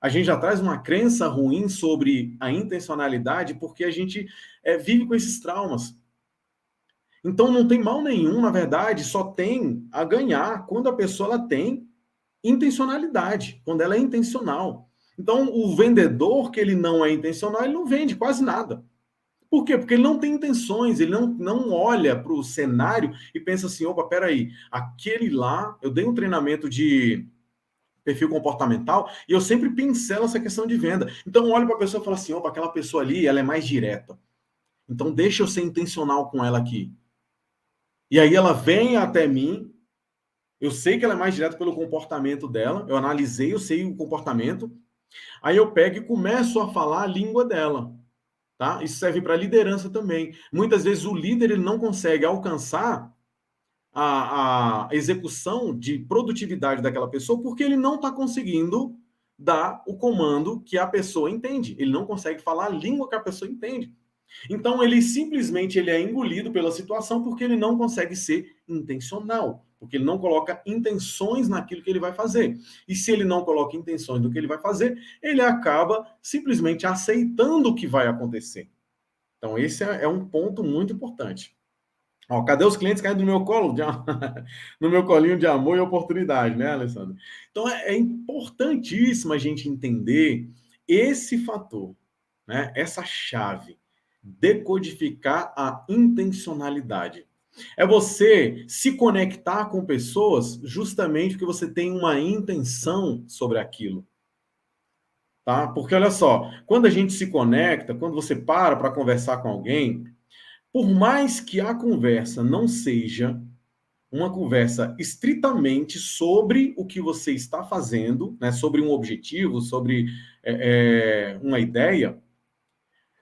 a gente já traz uma crença ruim sobre a intencionalidade, porque a gente vive com esses traumas. Então não tem mal nenhum, na verdade, só tem a ganhar quando a pessoa ela tem intencionalidade, quando ela é intencional. Então o vendedor que ele não é intencional, ele não vende quase nada. Por quê? Porque ele não tem intenções, ele não olha para o cenário e pensa assim, opa, peraí, aquele lá, eu dei um treinamento de perfil comportamental e eu sempre pincelo essa questão de venda. Então eu olho para a pessoa e falo assim, opa, aquela pessoa ali, ela é mais direta. Então deixa eu ser intencional com ela aqui. E aí ela vem até mim, eu sei que ela é mais direta pelo comportamento dela, eu analisei, eu sei o comportamento, aí eu pego e começo a falar a língua dela. Tá? Isso serve para liderança também. Muitas vezes o líder ele não consegue alcançar a execução de produtividade daquela pessoa porque ele não está conseguindo dar o comando que a pessoa entende. Ele não consegue falar a língua que a pessoa entende. Então ele simplesmente ele é engolido pela situação porque ele não consegue ser intencional, porque ele não coloca intenções naquilo que ele vai fazer. E se ele não coloca intenções do que ele vai fazer, ele acaba simplesmente aceitando o que vai acontecer. Então esse é um ponto muito importante. Ó, cadê os clientes caindo no meu colo? No meu colinho de amor e oportunidade, né, Alessandro? Então é importantíssimo a gente entender esse fator, né? Essa chave, decodificar a intencionalidade. É você se conectar com pessoas justamente porque você tem uma intenção sobre aquilo. Tá? Porque olha só, quando a gente se conecta, quando você para conversar com alguém, por mais que a conversa não seja uma conversa estritamente sobre o que você está fazendo, né, sobre um objetivo, sobre uma ideia,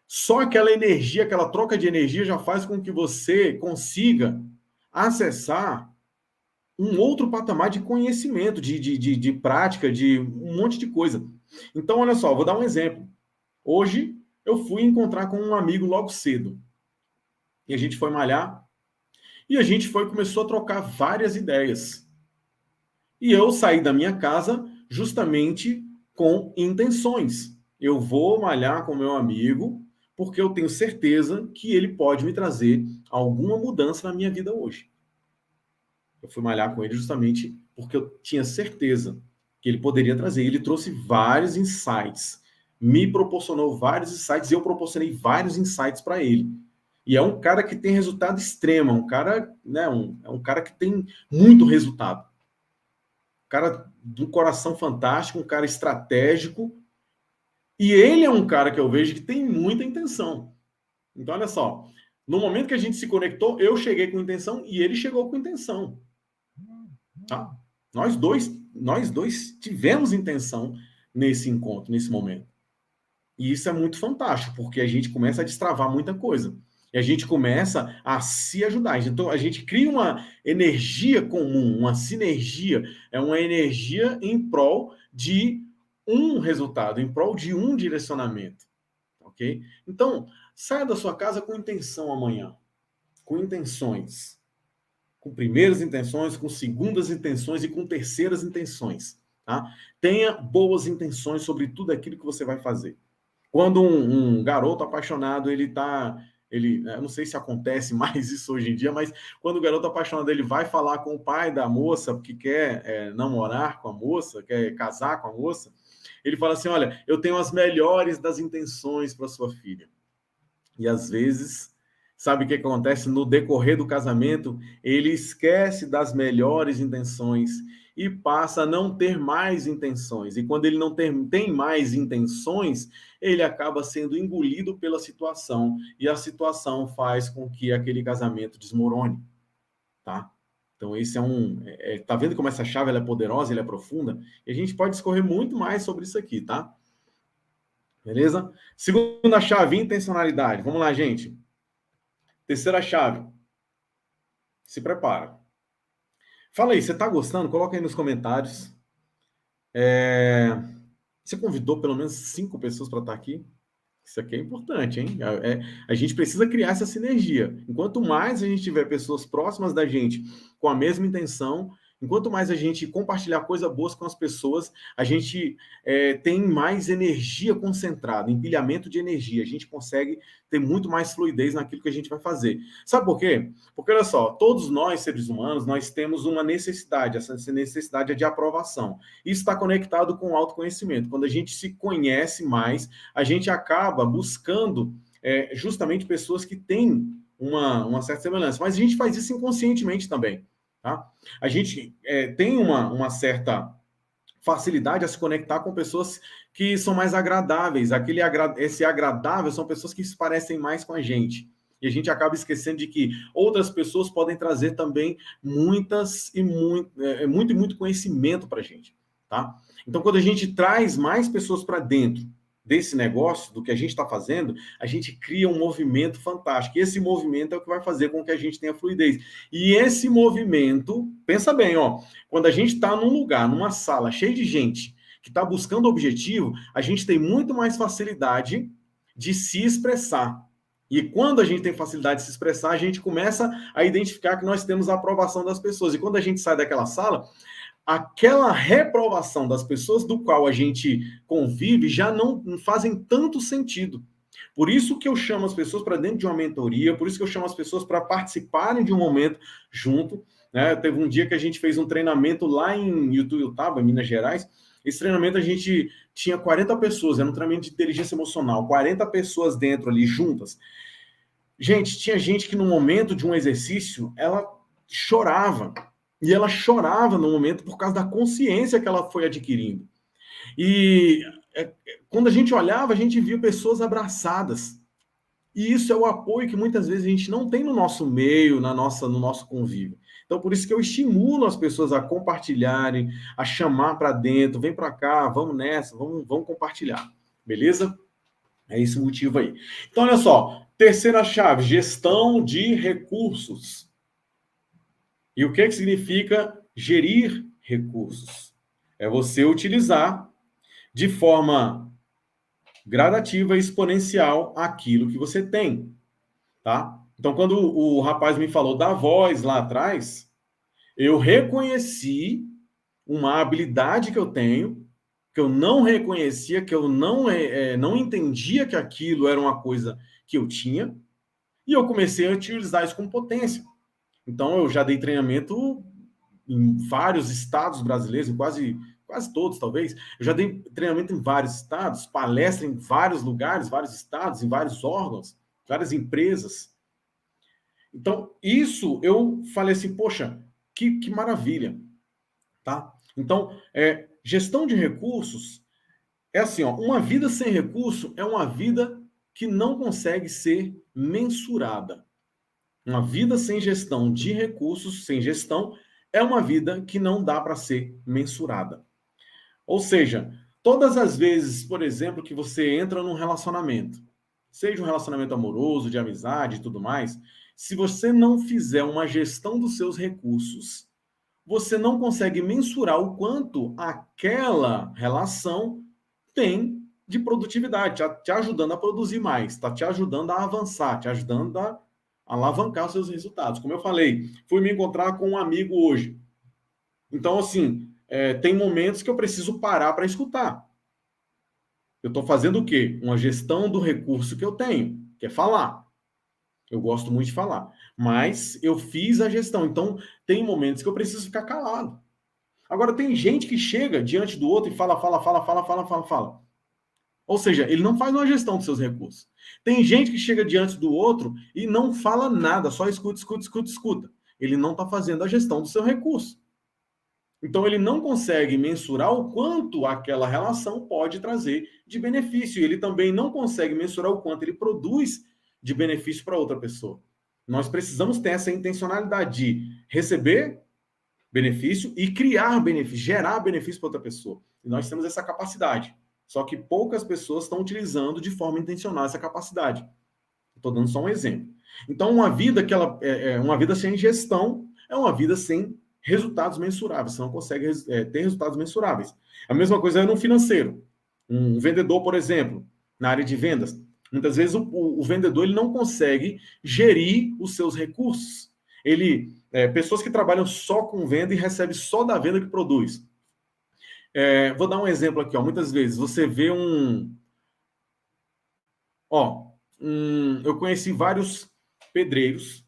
só aquela energia, aquela troca de energia já faz com que você consiga acessar um outro patamar de conhecimento, de prática, de um monte de coisa. Então, olha só, vou dar um exemplo. Hoje eu fui encontrar com um amigo logo cedo. E a gente foi malhar. E a gente começou a trocar várias ideias. E eu saí da minha casa justamente com intenções. Eu vou malhar com meu amigo porque eu tenho certeza que ele pode me trazer alguma mudança na minha vida hoje. Eu fui malhar com ele justamente porque eu tinha certeza que ele poderia trazer. Ele trouxe vários insights, me proporcionou vários insights e eu proporcionei vários insights para ele. E é um cara que tem resultado extremo, um cara, né, é um cara que tem muito resultado. Um cara do coração fantástico, um cara estratégico. E ele é um cara que eu vejo que tem muita intenção. Então, olha só, no momento que a gente se conectou, eu cheguei com intenção e ele chegou com intenção. Tá? Nós dois tivemos intenção nesse encontro, nesse momento. E isso é muito fantástico, porque a gente começa a destravar muita coisa. E a gente começa a se ajudar. Então, a gente cria uma energia comum, uma sinergia. É uma energia em prol de um resultado, em prol de um direcionamento. Ok? Então, saia da sua casa com intenção amanhã. Com intenções. Com primeiras intenções, com segundas intenções e com terceiras intenções. Tá? Tenha boas intenções sobre tudo aquilo que você vai fazer. Quando um garoto apaixonado, eu não sei se acontece mais isso hoje em dia, mas quando o garoto apaixonado ele vai falar com o pai da moça que quer namorar com a moça, quer casar com a moça, ele fala assim, olha, eu tenho as melhores das intenções para sua filha. E às vezes, sabe o que acontece? No decorrer do casamento, ele esquece das melhores intenções e passa a não ter mais intenções. E quando ele não tem mais intenções, ele acaba sendo engolido pela situação. E a situação faz com que aquele casamento desmorone, tá? Então, esse tá vendo como essa chave ela é poderosa, ela é profunda? E a gente pode discorrer muito mais sobre isso aqui, tá? Beleza? Segunda chave, intencionalidade. Vamos lá, gente. Terceira chave. Se prepara. Fala aí, você está gostando? Coloca aí nos comentários. Você convidou pelo menos 5 pessoas para estar aqui? Isso aqui é importante, hein? A gente precisa criar essa sinergia. Enquanto mais a gente tiver pessoas próximas da gente com a mesma intenção, enquanto mais a gente compartilhar coisas boas com as pessoas, a gente tem mais energia concentrada, empilhamento de energia. A gente consegue ter muito mais fluidez naquilo que a gente vai fazer. Sabe por quê? Porque, olha só, todos nós, seres humanos, nós temos uma necessidade. Essa necessidade é de aprovação. Isso está conectado com o autoconhecimento. Quando a gente se conhece mais, a gente acaba buscando justamente pessoas que têm uma certa semelhança. Mas a gente faz isso inconscientemente também. Tá? A gente tem uma certa facilidade a se conectar com pessoas que são mais agradáveis. Esse agradável são pessoas que se parecem mais com a gente. E a gente acaba esquecendo de que outras pessoas podem trazer também muito conhecimento para a gente. Tá? Então, quando a gente traz mais pessoas para dentro desse negócio, do que a gente está fazendo, a gente cria um movimento fantástico. E esse movimento é o que vai fazer com que a gente tenha fluidez. E esse movimento, pensa bem, ó, quando a gente está num lugar, numa sala cheia de gente que está buscando objetivo, a gente tem muito mais facilidade de se expressar. E quando a gente tem facilidade de se expressar, a gente começa a identificar que nós temos a aprovação das pessoas. E quando a gente sai daquela sala, aquela reprovação das pessoas do qual a gente convive já não fazem tanto sentido. Por isso que eu chamo as pessoas para dentro de uma mentoria, por isso que eu chamo as pessoas para participarem de um momento junto. Né? Teve um dia que a gente fez um treinamento lá em Ituiutaba, Minas Gerais. Esse treinamento a gente tinha 40 pessoas, era um treinamento de inteligência emocional, 40 pessoas dentro ali, juntas. Gente, tinha gente que no momento de um exercício, ela chorava. E ela chorava no momento por causa da consciência que ela foi adquirindo. E quando a gente olhava, a gente via pessoas abraçadas. E isso é o apoio que muitas vezes a gente não tem no nosso meio, no nosso convívio. Então, por isso que eu estimulo as pessoas a compartilharem, a chamar para dentro, vem para cá, vamos nessa, vamos compartilhar. Beleza? É esse o motivo aí. Então, olha só, terceira chave, gestão de recursos. E o que significa gerir recursos? É você utilizar de forma gradativa e exponencial aquilo que você tem, tá? Então, quando o rapaz me falou da voz lá atrás, eu reconheci uma habilidade que eu tenho, que eu não reconhecia, que eu não entendia que aquilo era uma coisa que eu tinha, e eu comecei a utilizar isso com potência. Então, eu já dei treinamento em vários estados brasileiros, em quase todos, talvez. Eu já dei treinamento em vários estados, palestra em vários lugares, vários estados, em vários órgãos, várias empresas. Então, isso eu falei assim, poxa, que maravilha, tá? Então, gestão de recursos é assim, ó, uma vida sem recurso é uma vida que não consegue ser mensurada. Uma vida sem gestão de recursos, sem gestão, é uma vida que não dá para ser mensurada. Ou seja, todas as vezes, por exemplo, que você entra num relacionamento, seja um relacionamento amoroso, de amizade e tudo mais, se você não fizer uma gestão dos seus recursos, você não consegue mensurar o quanto aquela relação tem de produtividade, te ajudando a produzir mais, está te ajudando a avançar, te ajudando a alavancar os seus resultados. Como eu falei, fui me encontrar com um amigo hoje. Então, assim, tem momentos que eu preciso parar para escutar. Eu estou fazendo o quê? Uma gestão do recurso que eu tenho, que é falar. Eu gosto muito de falar. Mas eu fiz a gestão. Então, tem momentos que eu preciso ficar calado. Agora, tem gente que chega diante do outro e fala. Ou seja, ele não faz uma gestão dos seus recursos. Tem gente que chega diante do outro e não fala nada, só escuta. Ele não está fazendo a gestão do seu recurso. Então, ele não consegue mensurar o quanto aquela relação pode trazer de benefício. Ele também não consegue mensurar o quanto ele produz de benefício para outra pessoa. Nós precisamos ter essa intencionalidade de receber benefício e criar benefício, gerar benefício para outra pessoa. E nós temos essa capacidade. Só que poucas pessoas estão utilizando de forma intencional essa capacidade. Estou dando só um exemplo. Então, uma vida uma vida sem gestão é uma vida sem resultados mensuráveis. Você não consegue ter resultados mensuráveis. A mesma coisa é no financeiro. Um vendedor, por exemplo, na área de vendas, Muitas vezes o vendedor ele não consegue gerir os seus recursos. Pessoas que trabalham só com venda e recebem só da venda que produz. Vou dar um exemplo aqui. Muitas vezes você vê eu conheci vários pedreiros,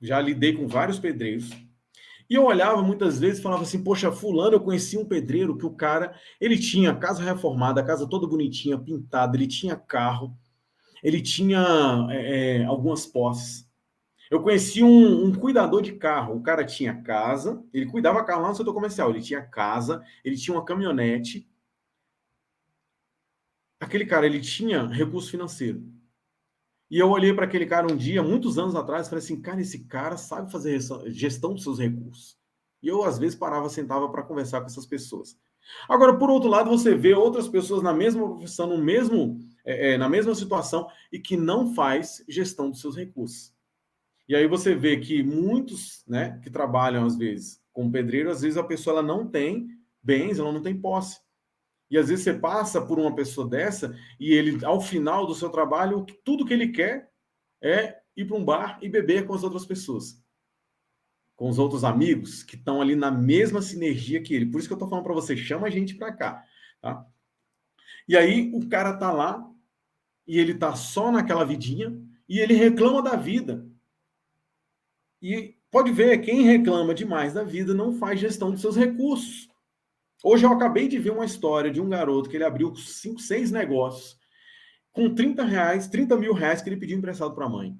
já lidei com vários pedreiros, e eu olhava muitas vezes e falava assim, poxa, fulano, eu conheci um pedreiro que o cara, ele tinha casa reformada, a casa toda bonitinha, pintada, ele tinha carro, ele tinha algumas posses. Eu conheci um cuidador de carro, o cara tinha casa, ele cuidava carro lá no setor comercial, ele tinha casa, ele tinha uma caminhonete. Aquele cara, ele tinha recurso financeiro. E eu olhei para aquele cara um dia, muitos anos atrás, e falei assim, cara, esse cara sabe fazer gestão dos seus recursos. E eu, às vezes, parava, sentava para conversar com essas pessoas. Agora, por outro lado, você vê outras pessoas na mesma profissão, na mesma situação, e que não faz gestão dos seus recursos. E aí você vê que muitos, né, que trabalham, às vezes, como pedreiro, às vezes a pessoa ela não tem bens, ela não tem posse. E às vezes você passa por uma pessoa dessa e ele, ao final do seu trabalho, tudo que ele quer é ir para um bar e beber com as outras pessoas, com os outros amigos que estão ali na mesma sinergia que ele. Por isso que eu estou falando para você, chama a gente para cá, tá? E aí o cara tá lá e ele tá só naquela vidinha e ele reclama da vida. E pode ver, quem reclama demais da vida não faz gestão dos seus recursos. Hoje eu acabei de ver uma história de um garoto que ele abriu 5, 6 negócios com 30 reais, 30 mil reais que ele pediu emprestado para a mãe.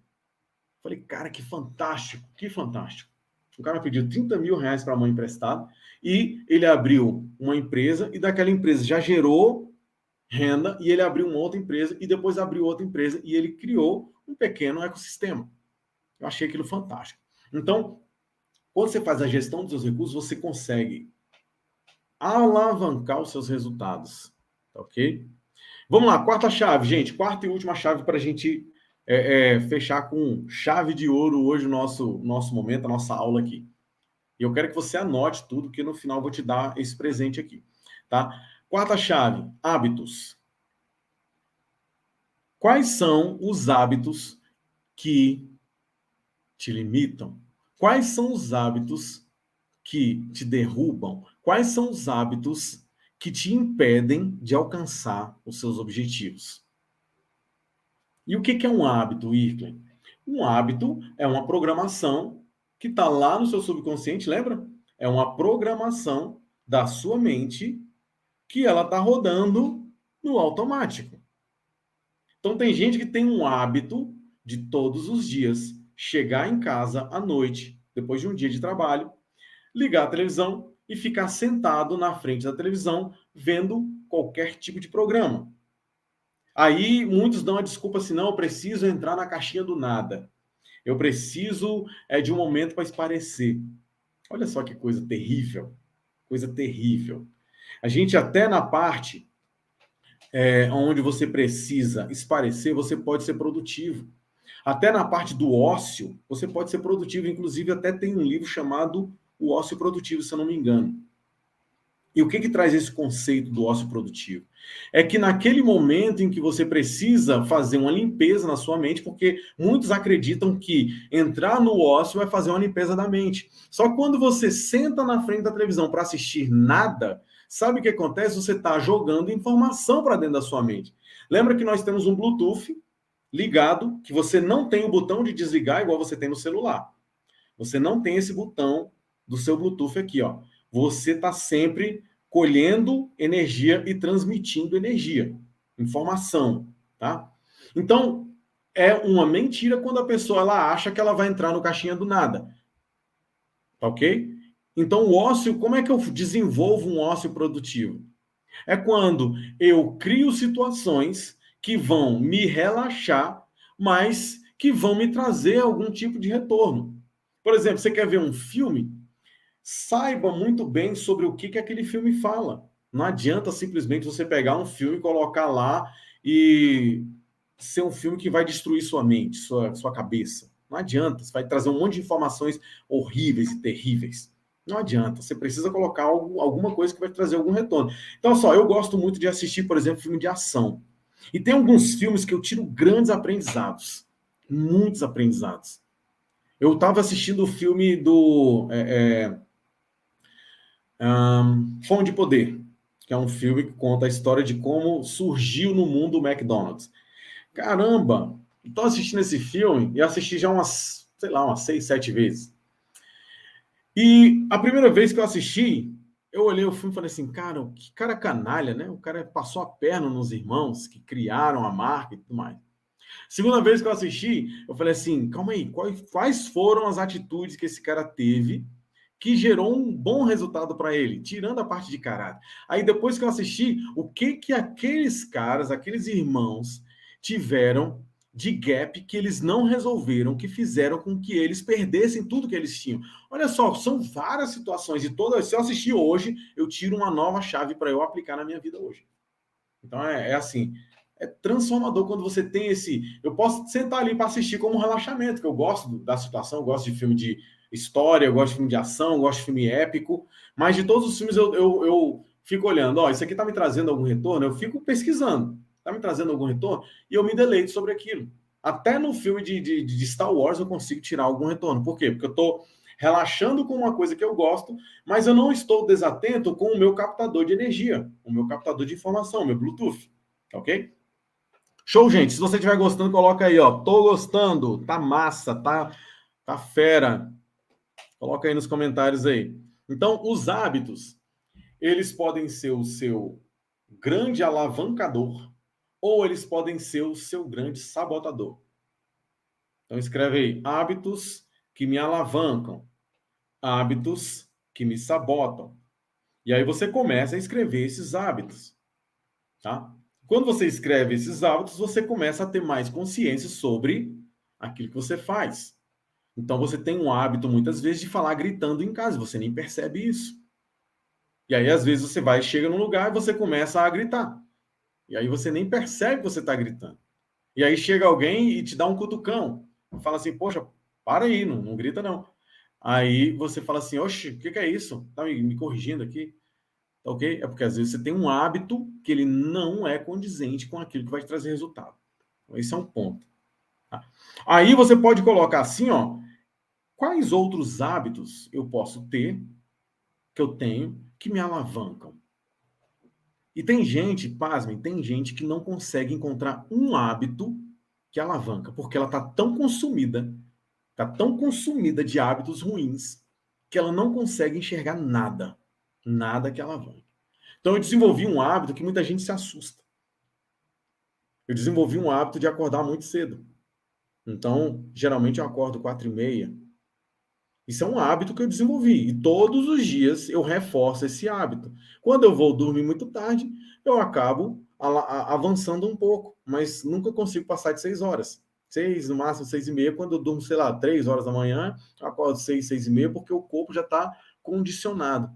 Falei, cara, que fantástico, que fantástico. O cara pediu 30 mil reais para a mãe emprestado e ele abriu uma empresa e daquela empresa já gerou renda e ele abriu uma outra empresa e depois abriu outra empresa e ele criou um pequeno ecossistema. Eu achei aquilo fantástico. Então, quando você faz a gestão dos seus recursos, você consegue alavancar os seus resultados, tá ok? Vamos lá, quarta chave, gente, quarta e última chave para a gente fechar com chave de ouro hoje o nosso momento, a nossa aula aqui. E eu quero que você anote tudo, que no final eu vou te dar esse presente aqui, tá? Quarta chave, hábitos. Quais são os hábitos que te limitam? Quais são os hábitos que te derrubam? Quais são os hábitos que te impedem de alcançar os seus objetivos? E o que é um hábito, Irkley? Um hábito é uma programação que está lá no seu subconsciente, lembra? É uma programação da sua mente que ela está rodando no automático. Então tem gente que tem um hábito de todos os dias chegar em casa à noite, depois de um dia de trabalho, ligar a televisão e ficar sentado na frente da televisão vendo qualquer tipo de programa. Aí muitos dão a desculpa assim, não, eu preciso entrar na caixinha do nada. Eu preciso de um momento para esparecer. Olha só que coisa terrível. Coisa terrível. A gente até na parte onde você precisa esparecer, você pode ser produtivo. Até na parte do ócio, você pode ser produtivo. Inclusive, até tem um livro chamado O Ócio Produtivo, se eu não me engano. E o que traz esse conceito do ócio produtivo? É que naquele momento em que você precisa fazer uma limpeza na sua mente, porque muitos acreditam que entrar no ócio vai fazer uma limpeza da mente. Só que quando você senta na frente da televisão para assistir nada, sabe o que acontece? Você está jogando informação para dentro da sua mente. Lembra que nós temos um Bluetooth ligado, que você não tem o botão de desligar igual você tem no celular. Você não tem esse botão do seu Bluetooth aqui, ó. Você está sempre colhendo energia e transmitindo energia, informação, tá? Então, é uma mentira quando a pessoa ela acha que ela vai entrar no caixinha do nada. Tá ok? Então, o ócio, como é que eu desenvolvo um ócio produtivo? É quando eu crio situações que vão me relaxar, mas que vão me trazer algum tipo de retorno. Por exemplo, você quer ver um filme? Saiba muito bem sobre o que aquele filme fala. Não adianta simplesmente você pegar um filme e colocar lá e ser um filme que vai destruir sua mente, sua cabeça. Não adianta, você vai trazer um monte de informações horríveis e terríveis. Não adianta, você precisa colocar alguma coisa que vai trazer algum retorno. Então, só, eu gosto muito de assistir, por exemplo, filme de ação. E tem alguns filmes que eu tiro grandes aprendizados, muitos aprendizados. Eu estava assistindo o filme do Fome de Poder, que é um filme que conta a história de como surgiu no mundo o McDonald's. Caramba, estou assistindo esse filme e assisti já umas, sei lá, umas 6, 7 vezes. E a primeira vez que eu assisti, eu olhei o filme e falei assim, cara, que cara canalha, né? O cara passou a perna nos irmãos que criaram a marca e tudo mais. Segunda vez que eu assisti, eu falei assim, calma aí, quais foram as atitudes que esse cara teve que gerou um bom resultado para ele, tirando a parte de caráter. Aí depois que eu assisti, o que aqueles caras, aqueles irmãos tiveram de gap que eles não resolveram, que fizeram com que eles perdessem tudo que eles tinham. Olha só, são várias situações e todas, se eu assistir hoje, eu tiro uma nova chave para eu aplicar na minha vida hoje. Então é assim, é transformador quando você tem esse. Eu posso sentar ali para assistir como um relaxamento, que eu gosto da situação, eu gosto de filme de história, eu gosto de filme de ação, eu gosto de filme épico, mas de todos os filmes eu fico olhando, ó, isso aqui está me trazendo algum retorno, eu fico pesquisando, está me trazendo algum retorno, e eu me deleito sobre aquilo. Até no filme de Star Wars eu consigo tirar algum retorno. Por quê? Porque eu estou relaxando com uma coisa que eu gosto, mas eu não estou desatento com o meu captador de energia, o meu captador de informação, o meu Bluetooth, ok? Show, gente. Se você estiver gostando, coloca aí, ó. Tô gostando, tá massa, tá fera. Coloca aí nos comentários aí. Então, os hábitos, eles podem ser o seu grande alavancador ou eles podem ser o seu grande sabotador. Então, escreve aí, hábitos que me alavancam, hábitos que me sabotam. E aí você começa a escrever esses hábitos, tá? Quando você escreve esses hábitos, você começa a ter mais consciência sobre aquilo que você faz. Então você tem um hábito, muitas vezes, de falar gritando em casa, você nem percebe isso. E aí, às vezes, você vai, chega num lugar e você começa a gritar. E aí você nem percebe que você está gritando. E aí chega alguém e te dá um cutucão. Fala assim, poxa, para aí, não grita não. Aí você fala assim, oxe, o que é isso? Tá me corrigindo aqui? Tá ok? É porque às vezes você tem um hábito que ele não é condizente com aquilo que vai te trazer resultado. Então, esse é um ponto. Tá? Aí você pode colocar assim, ó, quais outros hábitos eu posso ter, que eu tenho, que me alavancam? E tem gente, pasmem, tem gente que não consegue encontrar um hábito que alavanca, porque ela tá tão consumida de hábitos ruins, que ela não consegue enxergar nada, nada que alavanca. Então eu desenvolvi um hábito que muita gente se assusta. Eu desenvolvi um hábito de acordar muito cedo. Então, geralmente eu acordo 4h30. Isso é um hábito que eu desenvolvi. E todos os dias eu reforço esse hábito. Quando eu vou dormir muito tarde, eu acabo avançando um pouco, mas nunca consigo passar de 6 horas. 6, no máximo 6h30. Quando eu durmo, sei lá, 3 horas da manhã, eu acordo 6, 6h30, porque o corpo já está condicionado.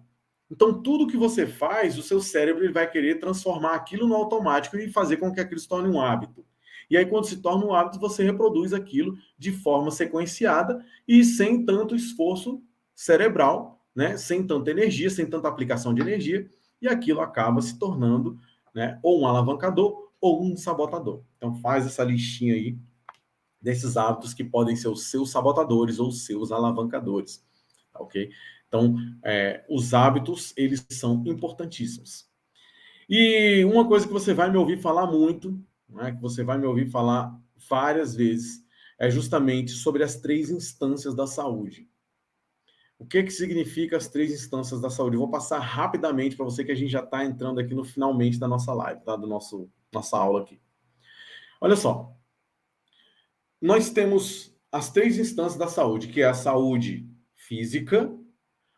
Então, tudo que você faz, o seu cérebro ele vai querer transformar aquilo no automático e fazer com que aquilo se torne um hábito. E aí, quando se torna um hábito, você reproduz aquilo de forma sequenciada e sem tanto esforço cerebral, né? Sem tanta energia, sem tanta aplicação de energia, e aquilo acaba se tornando, né, ou um alavancador ou um sabotador. Então, faz essa listinha aí desses hábitos que podem ser os seus sabotadores ou os seus alavancadores, tá, ok? Então, os hábitos, eles são importantíssimos. E uma coisa que você vai me ouvir falar muito, né, que você vai me ouvir falar várias vezes, é justamente sobre as 3 instâncias da saúde. O que significa as 3 instâncias da saúde? Eu vou passar rapidamente para você, que a gente já está entrando aqui no finalmente da nossa live, tá? Nossa aula aqui. Olha só, nós temos as 3 instâncias da saúde, que é a saúde física,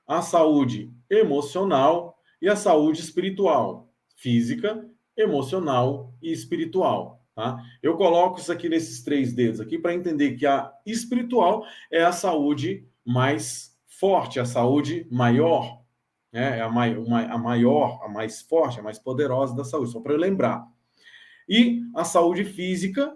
a saúde emocional e a saúde espiritual. Física, emocional e espiritual. Tá? Eu coloco isso aqui nesses 3 dedos aqui para entender que a espiritual é a saúde mais forte, a saúde maior, né? É a maior, a mais forte, a mais poderosa da saúde, só para eu lembrar. E a saúde física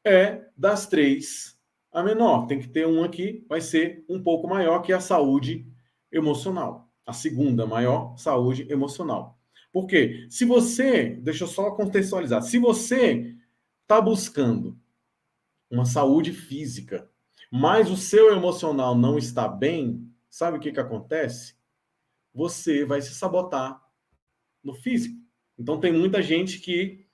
é das 3 a menor. Tem que ter um aqui, vai ser um pouco maior, que é a saúde emocional. A segunda maior, saúde emocional. Por quê? Se você, deixa eu só contextualizar, se você está buscando uma saúde física, mas o seu emocional não está bem, sabe o que acontece? Você vai se sabotar no físico. Então tem muita gente que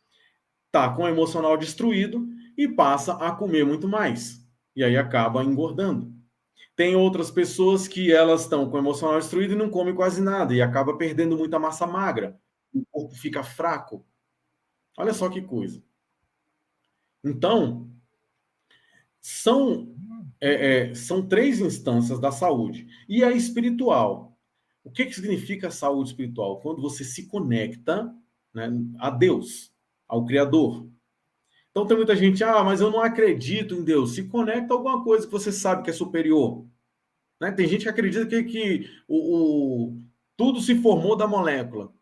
tá com o emocional destruído e passa a comer muito mais. E aí acaba engordando. Tem outras pessoas que elas estão com o emocional destruído e não comem quase nada e acaba perdendo muita massa magra. O corpo fica fraco. Olha só que coisa. Então, são, são três instâncias da saúde. E a espiritual. O que significa saúde espiritual? Quando você se conecta, né, a Deus, ao Criador. Então tem muita gente, mas eu não acredito em Deus. Se conecta a alguma coisa que você sabe que é superior. Né? Tem gente que acredita que tudo se formou da molécula.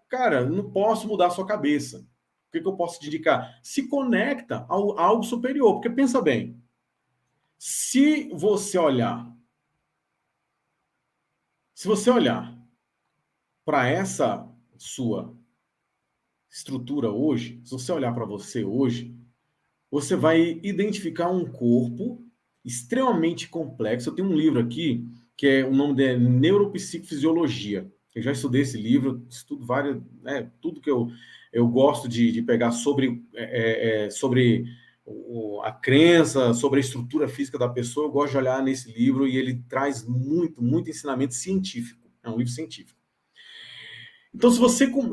Cara, não posso mudar a sua cabeça. O que eu posso te indicar? Se conecta a algo superior. Porque pensa bem, se você olhar para essa sua estrutura hoje, se você olhar para você hoje, você vai identificar um corpo extremamente complexo. Eu tenho um livro aqui, que o nome dele é Neuropsicofisiologia. Eu já estudei esse livro, estudo várias, né, tudo que eu gosto de pegar sobre, sobre a crença, sobre a estrutura física da pessoa, eu gosto de olhar nesse livro e ele traz muito, muito ensinamento científico. É um livro científico. Então,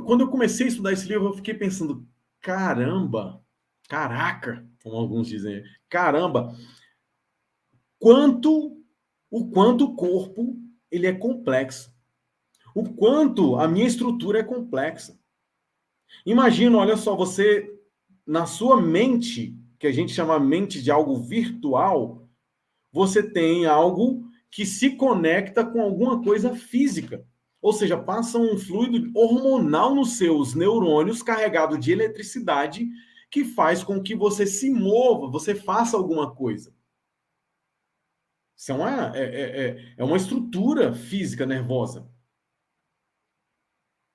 quando eu comecei a estudar esse livro, eu fiquei pensando, caramba, caraca, como alguns dizem, caramba, o quanto o corpo ele é complexo, o quanto a minha estrutura é complexa. Imagina, olha só, você na sua mente, que a gente chama mente de algo virtual, você tem algo que se conecta com alguma coisa física. Ou seja, passa um fluido hormonal nos seus neurônios carregado de eletricidade que faz com que você se mova, você faça alguma coisa. Isso é uma estrutura física nervosa.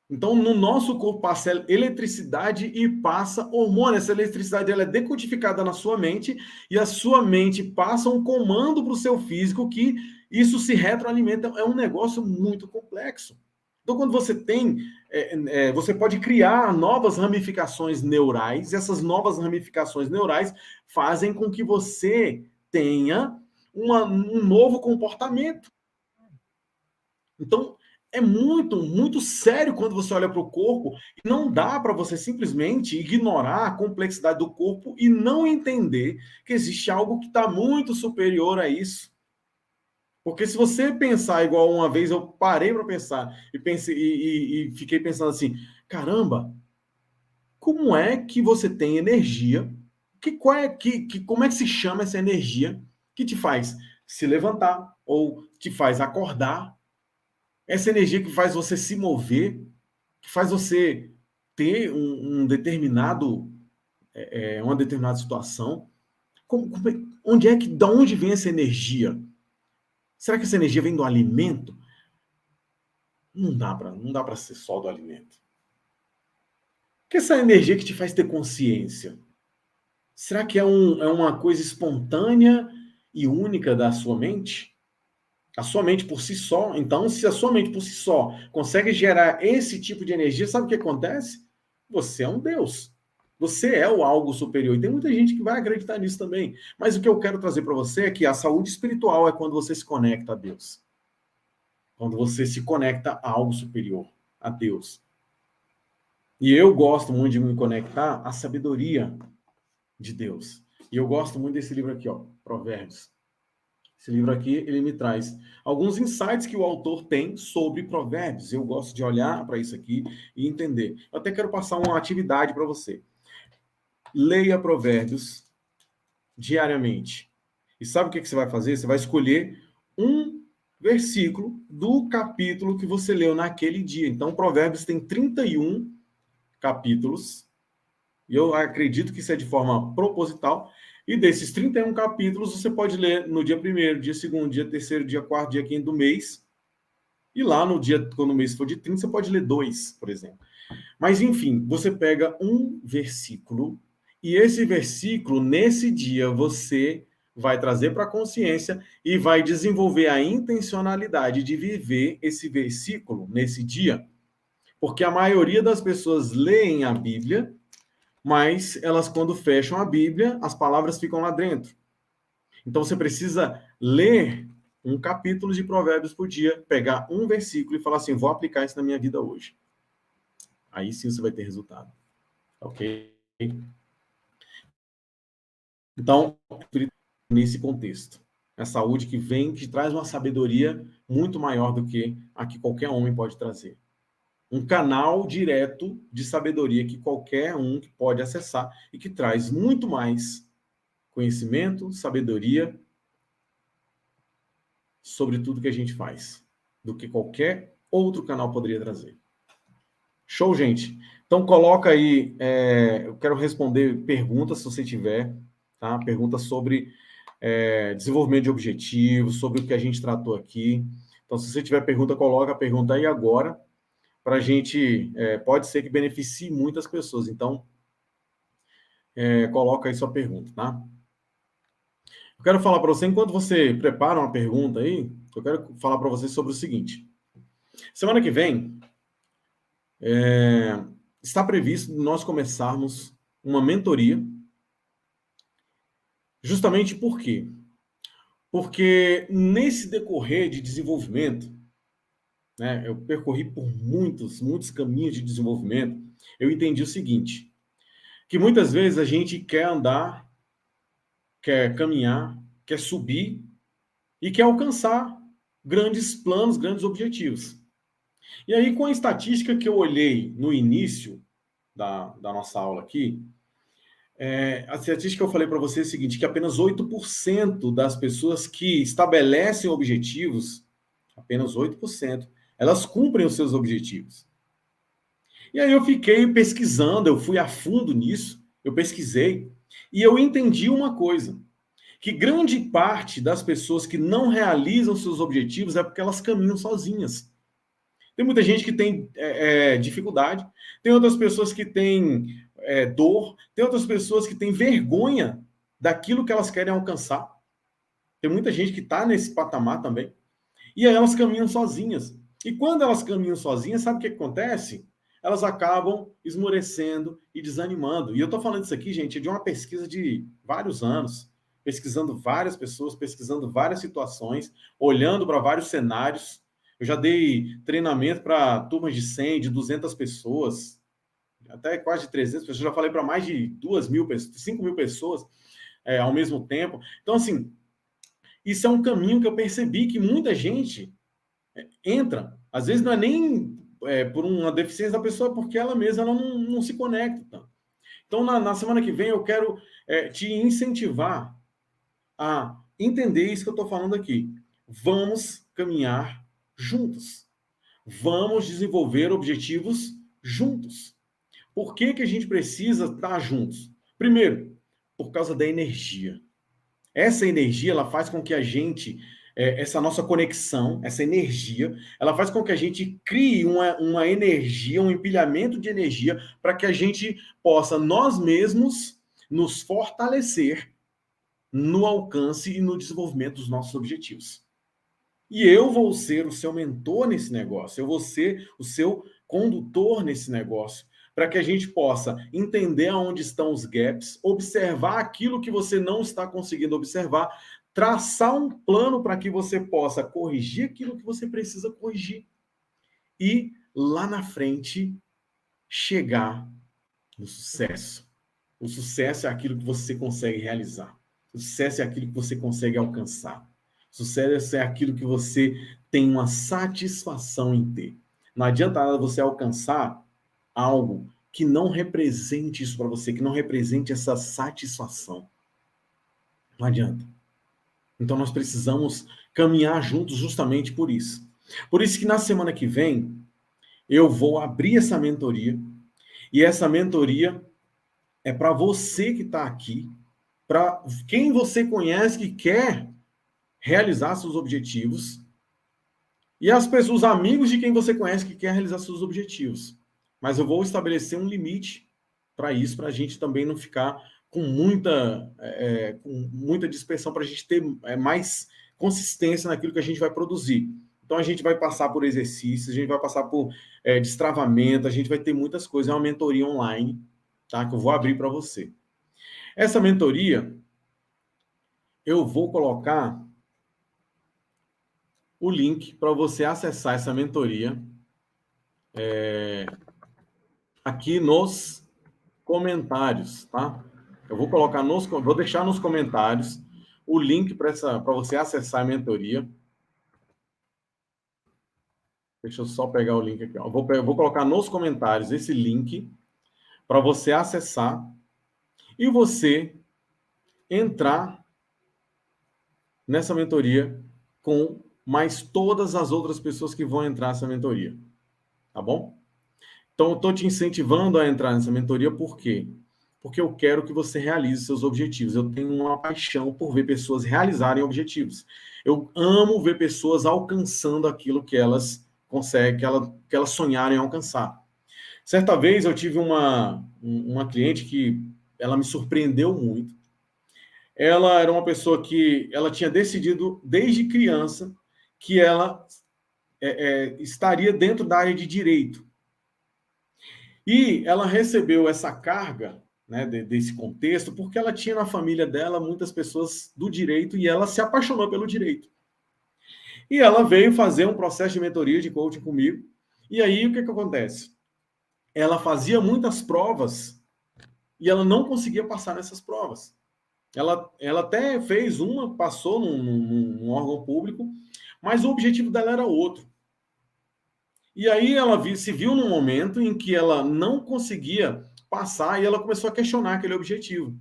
Então, no nosso corpo passa eletricidade e passa hormônio. Essa eletricidade ela é decodificada na sua mente e a sua mente passa um comando para o seu físico que isso se retroalimenta. É um negócio muito complexo. Então, quando você tem, você pode criar novas ramificações neurais, e essas novas ramificações neurais fazem com que você tenha um novo comportamento. Então, é muito, muito sério quando você olha para o corpo e não dá para você simplesmente ignorar a complexidade do corpo e não entender que existe algo que está muito superior a isso. Porque se você pensar igual uma vez, eu parei para pensar e pensei e fiquei pensando assim, caramba, como é que você tem energia? Como é que se chama essa energia que te faz se levantar ou te faz acordar? Essa energia que faz você se mover, que faz você ter uma determinada situação. Da onde vem essa energia? Será que essa energia vem do alimento? Não dá para ser só do alimento. Que essa energia que te faz ter consciência? Será que é uma coisa espontânea e única da sua mente? A sua mente por si só. Então, se a sua mente por si só consegue gerar esse tipo de energia, sabe o que acontece? Você é um Deus. Você é o algo superior. E tem muita gente que vai acreditar nisso também. Mas o que eu quero trazer para você é que a saúde espiritual é quando você se conecta a Deus. Quando você se conecta a algo superior, a Deus. E eu gosto muito de me conectar à sabedoria de Deus. E eu gosto muito desse livro aqui, ó, Provérbios. Esse livro aqui, ele me traz alguns insights que o autor tem sobre provérbios. Eu gosto de olhar para isso aqui e entender. Eu até quero passar uma atividade para você. Leia provérbios diariamente. E sabe o que você vai fazer? Você vai escolher um versículo do capítulo que você leu naquele dia. Então, provérbios tem 31 capítulos. E eu acredito que isso é de forma proposital. E desses 31 capítulos, você pode ler no dia 1º, dia 2º, dia 3º, dia 4º, dia 5º do mês. E lá no dia, quando o mês for de 30, você pode ler 2, por exemplo. Mas, enfim, você pega um versículo e esse versículo, nesse dia, você vai trazer para a consciência e vai desenvolver a intencionalidade de viver esse versículo nesse dia. Porque a maioria das pessoas leem a Bíblia, mas elas, quando fecham a Bíblia, as palavras ficam lá dentro. Então você precisa ler um capítulo de Provérbios por dia, pegar um versículo e falar assim: vou aplicar isso na minha vida hoje. Aí sim você vai ter resultado. Ok? Então, nesse contexto, a saúde que vem, que traz uma sabedoria muito maior do que a que qualquer homem pode trazer. Um canal direto de sabedoria que qualquer um que pode acessar e que traz muito mais conhecimento, sabedoria sobre tudo que a gente faz do que qualquer outro canal poderia trazer. Show, gente? Então coloca aí, eu quero responder perguntas se você tiver, tá? Perguntas sobre desenvolvimento de objetivos, sobre o que a gente tratou aqui. Então, se você tiver pergunta, coloca a pergunta aí agora, para a gente, pode ser que beneficie muitas pessoas. Então, coloca aí sua pergunta, tá? Eu quero falar para você, enquanto você prepara uma pergunta aí, eu quero falar para você sobre o seguinte. Semana que vem, está previsto nós começarmos uma mentoria, justamente por quê? Porque nesse decorrer de desenvolvimento, né, eu percorri por muitos caminhos de desenvolvimento, eu entendi o seguinte, que muitas vezes a gente quer andar, quer caminhar, quer subir e quer alcançar grandes planos, grandes objetivos. E aí, com a estatística que eu olhei no início da nossa aula aqui, a estatística que eu falei para você é a seguinte, que apenas 8% das pessoas que estabelecem objetivos, apenas 8%, elas cumprem os seus objetivos. E aí eu fiquei pesquisando, eu fui a fundo nisso, eu pesquisei, e eu entendi uma coisa, que grande parte das pessoas que não realizam seus objetivos é porque elas caminham sozinhas. Tem muita gente que tem dificuldade, tem outras pessoas que têm dor, tem outras pessoas que têm vergonha daquilo que elas querem alcançar. Tem muita gente que está nesse patamar também. E aí elas caminham sozinhas. E quando elas caminham sozinhas, sabe o que acontece? Elas acabam esmorecendo e desanimando. E eu estou falando isso aqui, gente, de uma pesquisa de vários anos, pesquisando várias pessoas, pesquisando várias situações, olhando para vários cenários. Eu já dei treinamento para turmas de 100, de 200 pessoas, até quase de 300 pessoas. Já falei para mais de 2.000 pessoas, 5.000 pessoas ao mesmo tempo. Então, assim, isso é um caminho que eu percebi que muita gente entra. Às vezes não é nem por uma deficiência da pessoa, porque ela mesma ela não se conecta. Então, na semana que vem, eu quero te incentivar a entender isso que eu estou falando aqui. Vamos caminhar juntos. Vamos desenvolver objetivos juntos. Por que, que a gente precisa estar juntos? Primeiro, por causa da energia. Essa energia, ela faz com que a gente, essa nossa conexão, essa energia, ela faz com que a gente crie uma energia, um empilhamento de energia, para que a gente possa, nós mesmos, nos fortalecer no alcance e no desenvolvimento dos nossos objetivos. E eu vou ser o seu mentor nesse negócio, eu vou ser o seu condutor nesse negócio, para que a gente possa entender aonde estão os gaps, observar aquilo que você não está conseguindo observar, traçar um plano para que você possa corrigir aquilo que você precisa corrigir e lá na frente chegar no sucesso. O sucesso é aquilo que você consegue realizar. O sucesso é aquilo que você consegue alcançar. O sucesso é aquilo que você tem uma satisfação em ter. Não adianta nada você alcançar algo que não represente isso para você, que não represente essa satisfação. Não adianta. Então nós precisamos caminhar juntos justamente por isso. Por isso que na semana que vem eu vou abrir essa mentoria e essa mentoria é para você que está aqui, para quem você conhece que quer realizar seus objetivos, E as pessoas, os amigos de quem você conhece que quer realizar seus objetivos. Mas eu vou estabelecer um limite para isso, para a gente também não ficar com muita dispersão, para a gente ter mais consistência naquilo que a gente vai produzir. Então a gente vai passar por exercícios, a gente vai passar por destravamento, a gente vai ter muitas coisas. É uma mentoria online, tá? Que eu vou abrir para você. Essa mentoria, eu vou colocar o link para você acessar essa mentoria aqui nos comentários, tá? Eu vou colocar vou deixar nos comentários o link para você acessar a mentoria. Deixa eu só pegar o link aqui. Ó. Vou colocar nos comentários esse link para você acessar e você entrar nessa mentoria com mais todas as outras pessoas que vão entrar nessa mentoria. Tá bom? Então, eu estou te incentivando a entrar nessa mentoria, por quê? Porque eu quero que você realize seus objetivos. Eu tenho uma paixão por ver pessoas realizarem objetivos. Eu amo ver pessoas alcançando aquilo que elas conseguem, que elas sonharem alcançar. Certa vez eu tive uma cliente que ela me surpreendeu muito. Ela era uma pessoa que ela tinha decidido desde criança que ela estaria dentro da área de direito. E ela recebeu essa carga, né, desse contexto, porque ela tinha na família dela muitas pessoas do direito e ela se apaixonou pelo direito. E ela veio fazer um processo de mentoria de coaching comigo. E aí, o que acontece? Ela fazia muitas provas e ela não conseguia passar nessas provas. Ela até fez uma, passou num órgão público, mas o objetivo dela era outro. E aí ela se viu num momento em que ela não conseguia passar e ela começou a questionar aquele objetivo.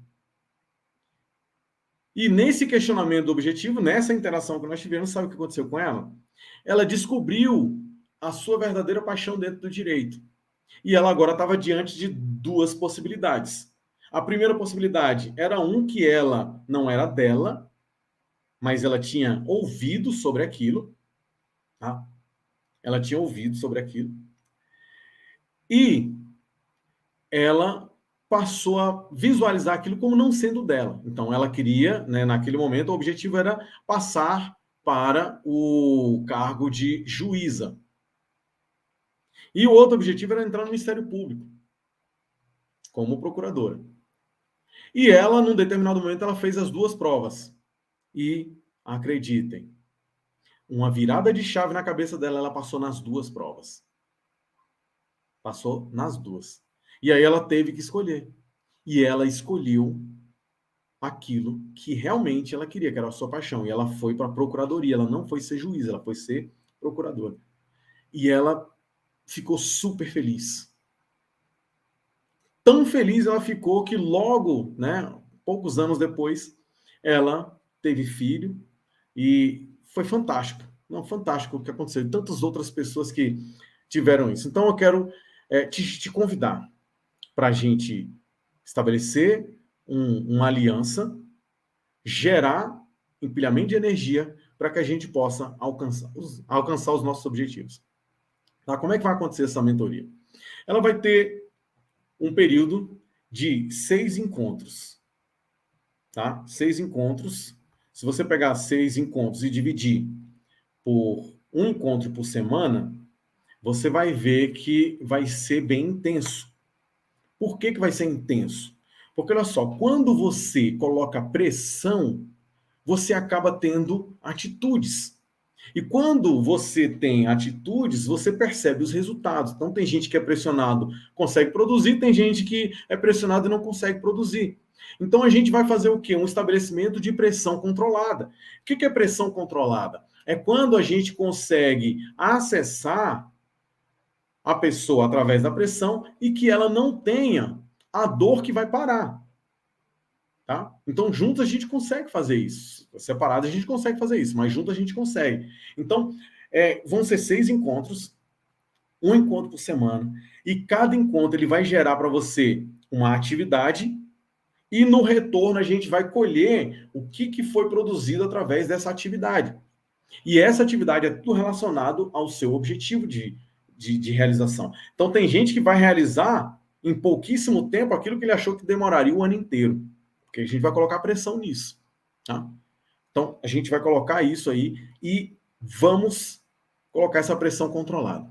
E nesse questionamento do objetivo, nessa interação que nós tivemos, sabe o que aconteceu com ela? Ela descobriu a sua verdadeira paixão dentro do direito. E ela agora estava diante de duas possibilidades. A primeira possibilidade era que ela não era dela, mas ela tinha ouvido sobre aquilo, tá? Ela tinha ouvido sobre aquilo. E ela passou a visualizar aquilo como não sendo dela. Então, ela queria, né, naquele momento, o objetivo era passar para o cargo de juíza. E o outro objetivo era entrar no Ministério Público, como procuradora. E ela, num determinado momento, ela fez as duas provas. E, acreditem, uma virada de chave na cabeça dela, ela passou nas duas provas. Passou nas duas. E aí ela teve que escolher. E ela escolheu aquilo que realmente ela queria, que era a sua paixão. E ela foi para a procuradoria. Ela não foi ser juiz, ela foi ser procuradora. E ela ficou super feliz. Tão feliz ela ficou que logo, né, poucos anos depois, ela teve filho e foi fantástico. Não, fantástico o que aconteceu. E tantas outras pessoas que tiveram isso. Então eu quero te convidar para a gente estabelecer uma aliança, gerar empilhamento de energia para que a gente possa alcançar os nossos objetivos. Tá? Como é que vai acontecer essa mentoria? Ela vai ter um período de 6 encontros. Tá? 6 encontros. Se você pegar 6 encontros e dividir por um encontro por semana, você vai ver que vai ser bem intenso. Por que vai ser intenso? Porque, olha só, quando você coloca pressão, você acaba tendo atitudes. E quando você tem atitudes, você percebe os resultados. Então, tem gente que é pressionado, consegue produzir, tem gente que é pressionado e não consegue produzir. Então, a gente vai fazer o quê? Um estabelecimento de pressão controlada. O que é pressão controlada? É quando a gente consegue acessar a pessoa através da pressão e que ela não tenha a dor que vai parar. Tá? Então, juntos a gente consegue fazer isso. Separado a gente consegue fazer isso, mas juntos a gente consegue. Então, vão ser 6 encontros, um encontro por semana, e cada encontro ele vai gerar para você uma atividade e no retorno a gente vai colher o que foi produzido através dessa atividade. E essa atividade é tudo relacionado ao seu objetivo de realização. Então, tem gente que vai realizar em pouquíssimo tempo aquilo que ele achou que demoraria o ano inteiro. Porque a gente vai colocar pressão nisso. Tá? Então, a gente vai colocar isso aí e vamos colocar essa pressão controlada.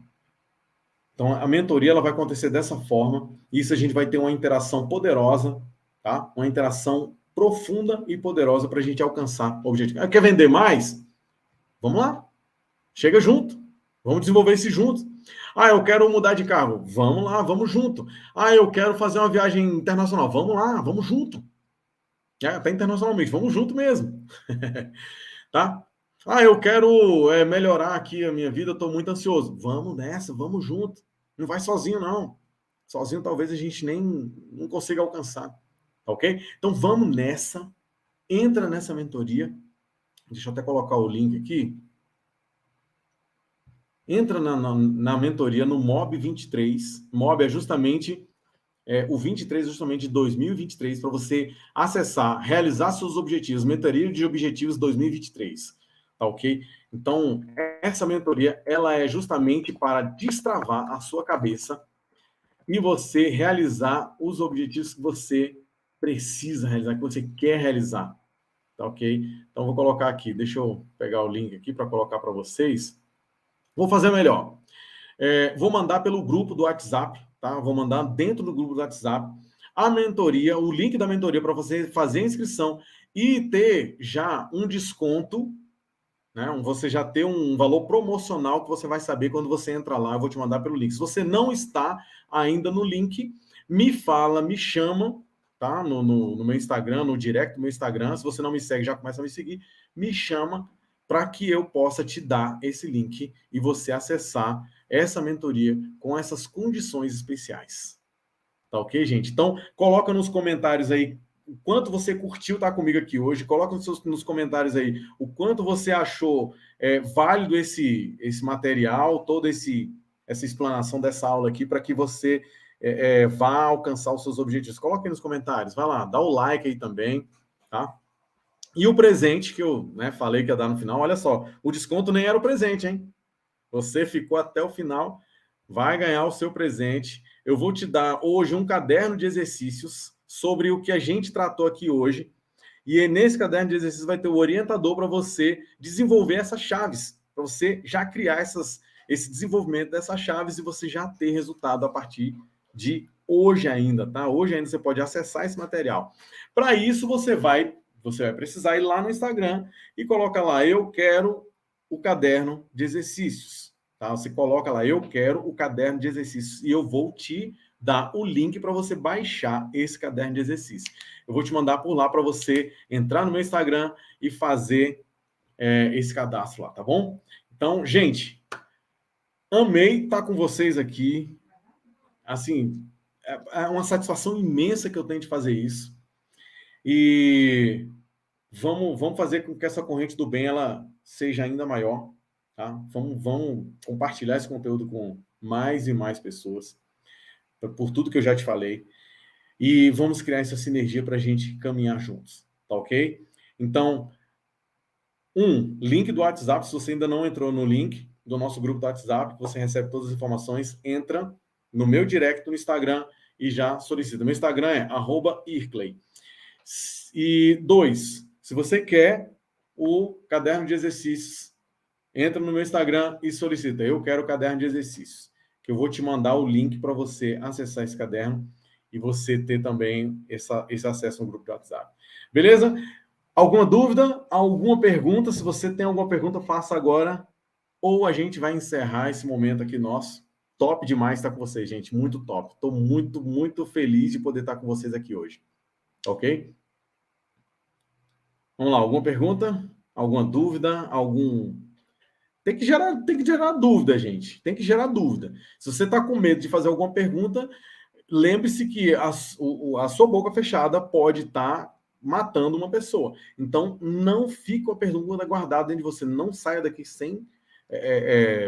Então, a mentoria ela vai acontecer dessa forma. Isso a gente vai ter uma interação poderosa, tá? Uma interação profunda e poderosa para a gente alcançar o objetivo. Quer vender mais? Vamos lá. Chega junto. Vamos desenvolver isso juntos. Ah, eu quero mudar de carro. Vamos lá, vamos junto. Ah, eu quero fazer uma viagem internacional. Vamos lá, vamos junto. Até internacionalmente, vamos junto mesmo. Tá? Ah, eu quero melhorar aqui a minha vida, estou muito ansioso. Vamos nessa, vamos junto. Não vai sozinho, não. Sozinho talvez a gente nem não consiga alcançar. Tá ok? Então vamos nessa. Entra nessa mentoria. Deixa eu até colocar o link aqui. Entra na mentoria no MOB 23. MOB é justamente o 23 justamente de 2023 para você acessar, realizar seus objetivos, mentoria de objetivos 2023, tá ok? Então, essa mentoria, ela é justamente para destravar a sua cabeça e você realizar os objetivos que você precisa realizar, que você quer realizar, tá ok? Então, vou colocar aqui, deixa eu pegar o link aqui para colocar para vocês. Vou fazer melhor. Vou mandar pelo grupo do WhatsApp, tá? Vou mandar dentro do grupo do WhatsApp a mentoria, o link da mentoria para você fazer a inscrição e ter já um desconto, né? Você já ter um valor promocional que você vai saber quando você entra lá. Eu vou te mandar pelo link. Se você não está ainda no link, me fala, me chama, tá? No meu Instagram, no direct do meu Instagram. Se você não me segue, já começa a me seguir. Me chama para que eu possa te dar esse link e você acessar essa mentoria com essas condições especiais. Tá ok, gente? Então, coloca nos comentários aí o quanto você curtiu estar comigo aqui hoje. Coloca nos comentários aí o quanto você achou válido esse material, toda essa explanação dessa aula aqui, para que você vá alcançar os seus objetivos. Coloca aí nos comentários. Vai lá, dá o like aí também, tá? E o presente que eu falei que ia dar no final, olha só, o desconto nem era o presente, hein? Você ficou até o final, vai ganhar o seu presente. Eu vou te dar hoje um caderno de exercícios sobre o que a gente tratou aqui hoje. E nesse caderno de exercícios vai ter o orientador para você desenvolver essas chaves, para você já criar esse desenvolvimento dessas chaves e você já ter resultado a partir de hoje ainda, tá? Hoje ainda você pode acessar esse material. Para isso, você vai precisar ir lá no Instagram e coloca lá, eu quero o caderno de exercícios. Tá? Você coloca lá, eu quero o caderno de exercícios e eu vou te dar o link para você baixar esse caderno de exercício. Eu vou te mandar por lá para você entrar no meu Instagram e fazer esse cadastro lá, tá bom? Então, gente, amei estar com vocês aqui. Assim, é uma satisfação imensa que eu tenho de fazer isso. E vamos fazer com que essa corrente do bem ela seja ainda maior, tá? Vamos compartilhar esse conteúdo com mais e mais pessoas, por tudo que eu já te falei, e vamos criar essa sinergia para a gente caminhar juntos, tá ok? Então, link do WhatsApp, se você ainda não entrou no link do nosso grupo do WhatsApp, você recebe todas as informações, entra no meu direct no Instagram e já solicita. Meu Instagram é @irclay. E 2, se você quer o caderno de exercícios, entra no meu Instagram e solicita. Eu quero o caderno de exercícios, que eu vou te mandar o link para você acessar esse caderno e você ter também esse acesso no grupo de WhatsApp. Beleza? Alguma dúvida? Alguma pergunta? Se você tem alguma pergunta, faça agora. Ou a gente vai encerrar esse momento aqui nosso. Top demais estar com vocês, gente. Muito top. Estou muito, muito feliz de poder estar com vocês aqui hoje. Ok? Vamos lá, alguma pergunta? Alguma dúvida? Tem que gerar dúvida, gente. Tem que gerar dúvida. Se você está com medo de fazer alguma pergunta, lembre-se que a sua boca fechada pode estar matando uma pessoa. Então, não fique com a pergunta guardada dentro de você. Não saia daqui sem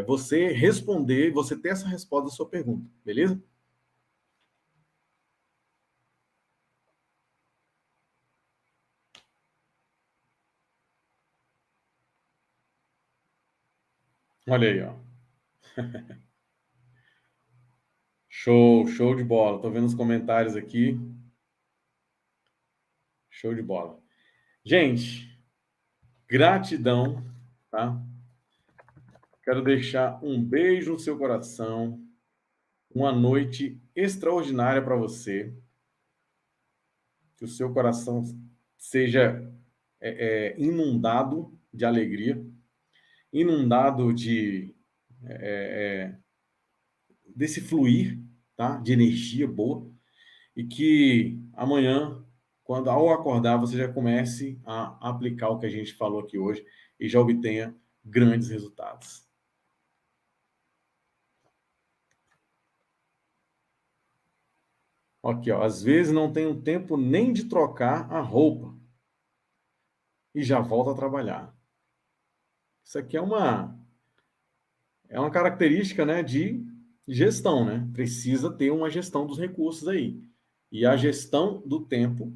você responder, você ter essa resposta da sua pergunta. Beleza? Olha aí, ó. Show de bola. Tô vendo os comentários aqui. Show de bola. Gente, gratidão, tá? Quero deixar um beijo no seu coração. Uma noite extraordinária para você. Que o seu coração seja inundado de alegria, inundado desse fluir, tá? De energia boa, e que amanhã, quando ao acordar, você já comece a aplicar o que a gente falou aqui hoje e já obtenha grandes resultados. Aqui, ó, às vezes não tenho tempo nem de trocar a roupa e já volto a trabalhar. Isso aqui é uma característica, né, de gestão, né? Precisa ter uma gestão dos recursos aí. E a gestão do tempo,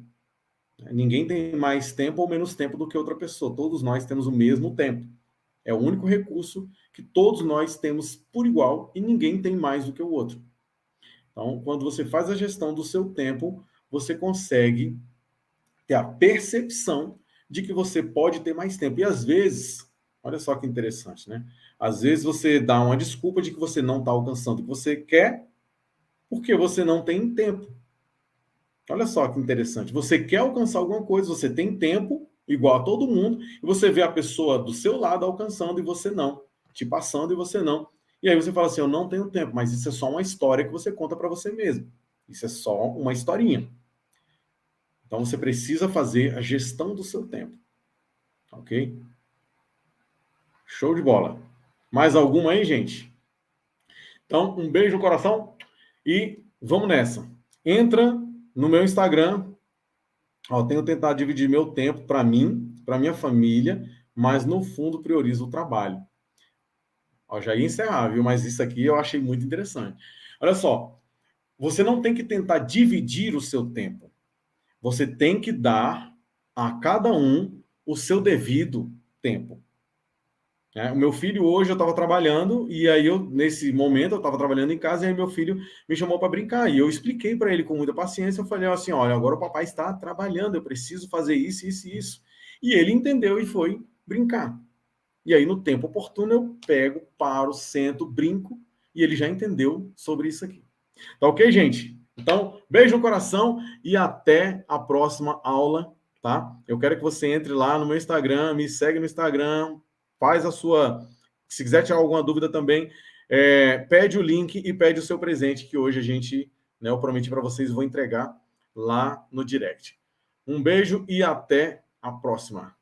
né? Ninguém tem mais tempo ou menos tempo do que outra pessoa. Todos nós temos o mesmo tempo. É o único recurso que todos nós temos por igual e ninguém tem mais do que o outro. Então, quando você faz a gestão do seu tempo, você consegue ter a percepção de que você pode ter mais tempo. E às vezes, olha só que interessante, né? Às vezes você dá uma desculpa de que você não está alcançando o que você quer porque você não tem tempo. Olha só que interessante. Você quer alcançar alguma coisa, você tem tempo, igual a todo mundo, e você vê a pessoa do seu lado alcançando e você não, te passando e você não. E aí você fala assim, eu não tenho tempo, mas isso é só uma história que você conta para você mesmo. Isso é só uma historinha. Então você precisa fazer a gestão do seu tempo. Ok? Show de bola. Mais alguma aí, gente? Então, um beijo no coração e vamos nessa. Entra no meu Instagram. Ó, tenho tentado dividir meu tempo para mim, para minha família, mas no fundo priorizo o trabalho. Ó, já ia encerrar, viu? Mas isso aqui eu achei muito interessante. Olha só, você não tem que tentar dividir o seu tempo. Você tem que dar a cada um o seu devido tempo. O meu filho hoje eu estava trabalhando e aí nesse momento eu estava trabalhando em casa e aí meu filho me chamou para brincar e eu expliquei para ele com muita paciência. Eu falei assim, olha, agora o papai está trabalhando, eu preciso fazer isso, isso e isso. E ele entendeu e foi brincar. E aí no tempo oportuno eu pego, paro, sento, brinco e ele já entendeu sobre isso aqui. Tá ok, gente? Então, beijo no coração e até a próxima aula, tá? Eu quero que você entre lá no meu Instagram, me segue no Instagram, faz a sua... Se quiser tirar alguma dúvida também, pede o link e pede o seu presente, que hoje a gente, né, eu prometi para vocês, vou entregar lá no direct. Um beijo e até a próxima.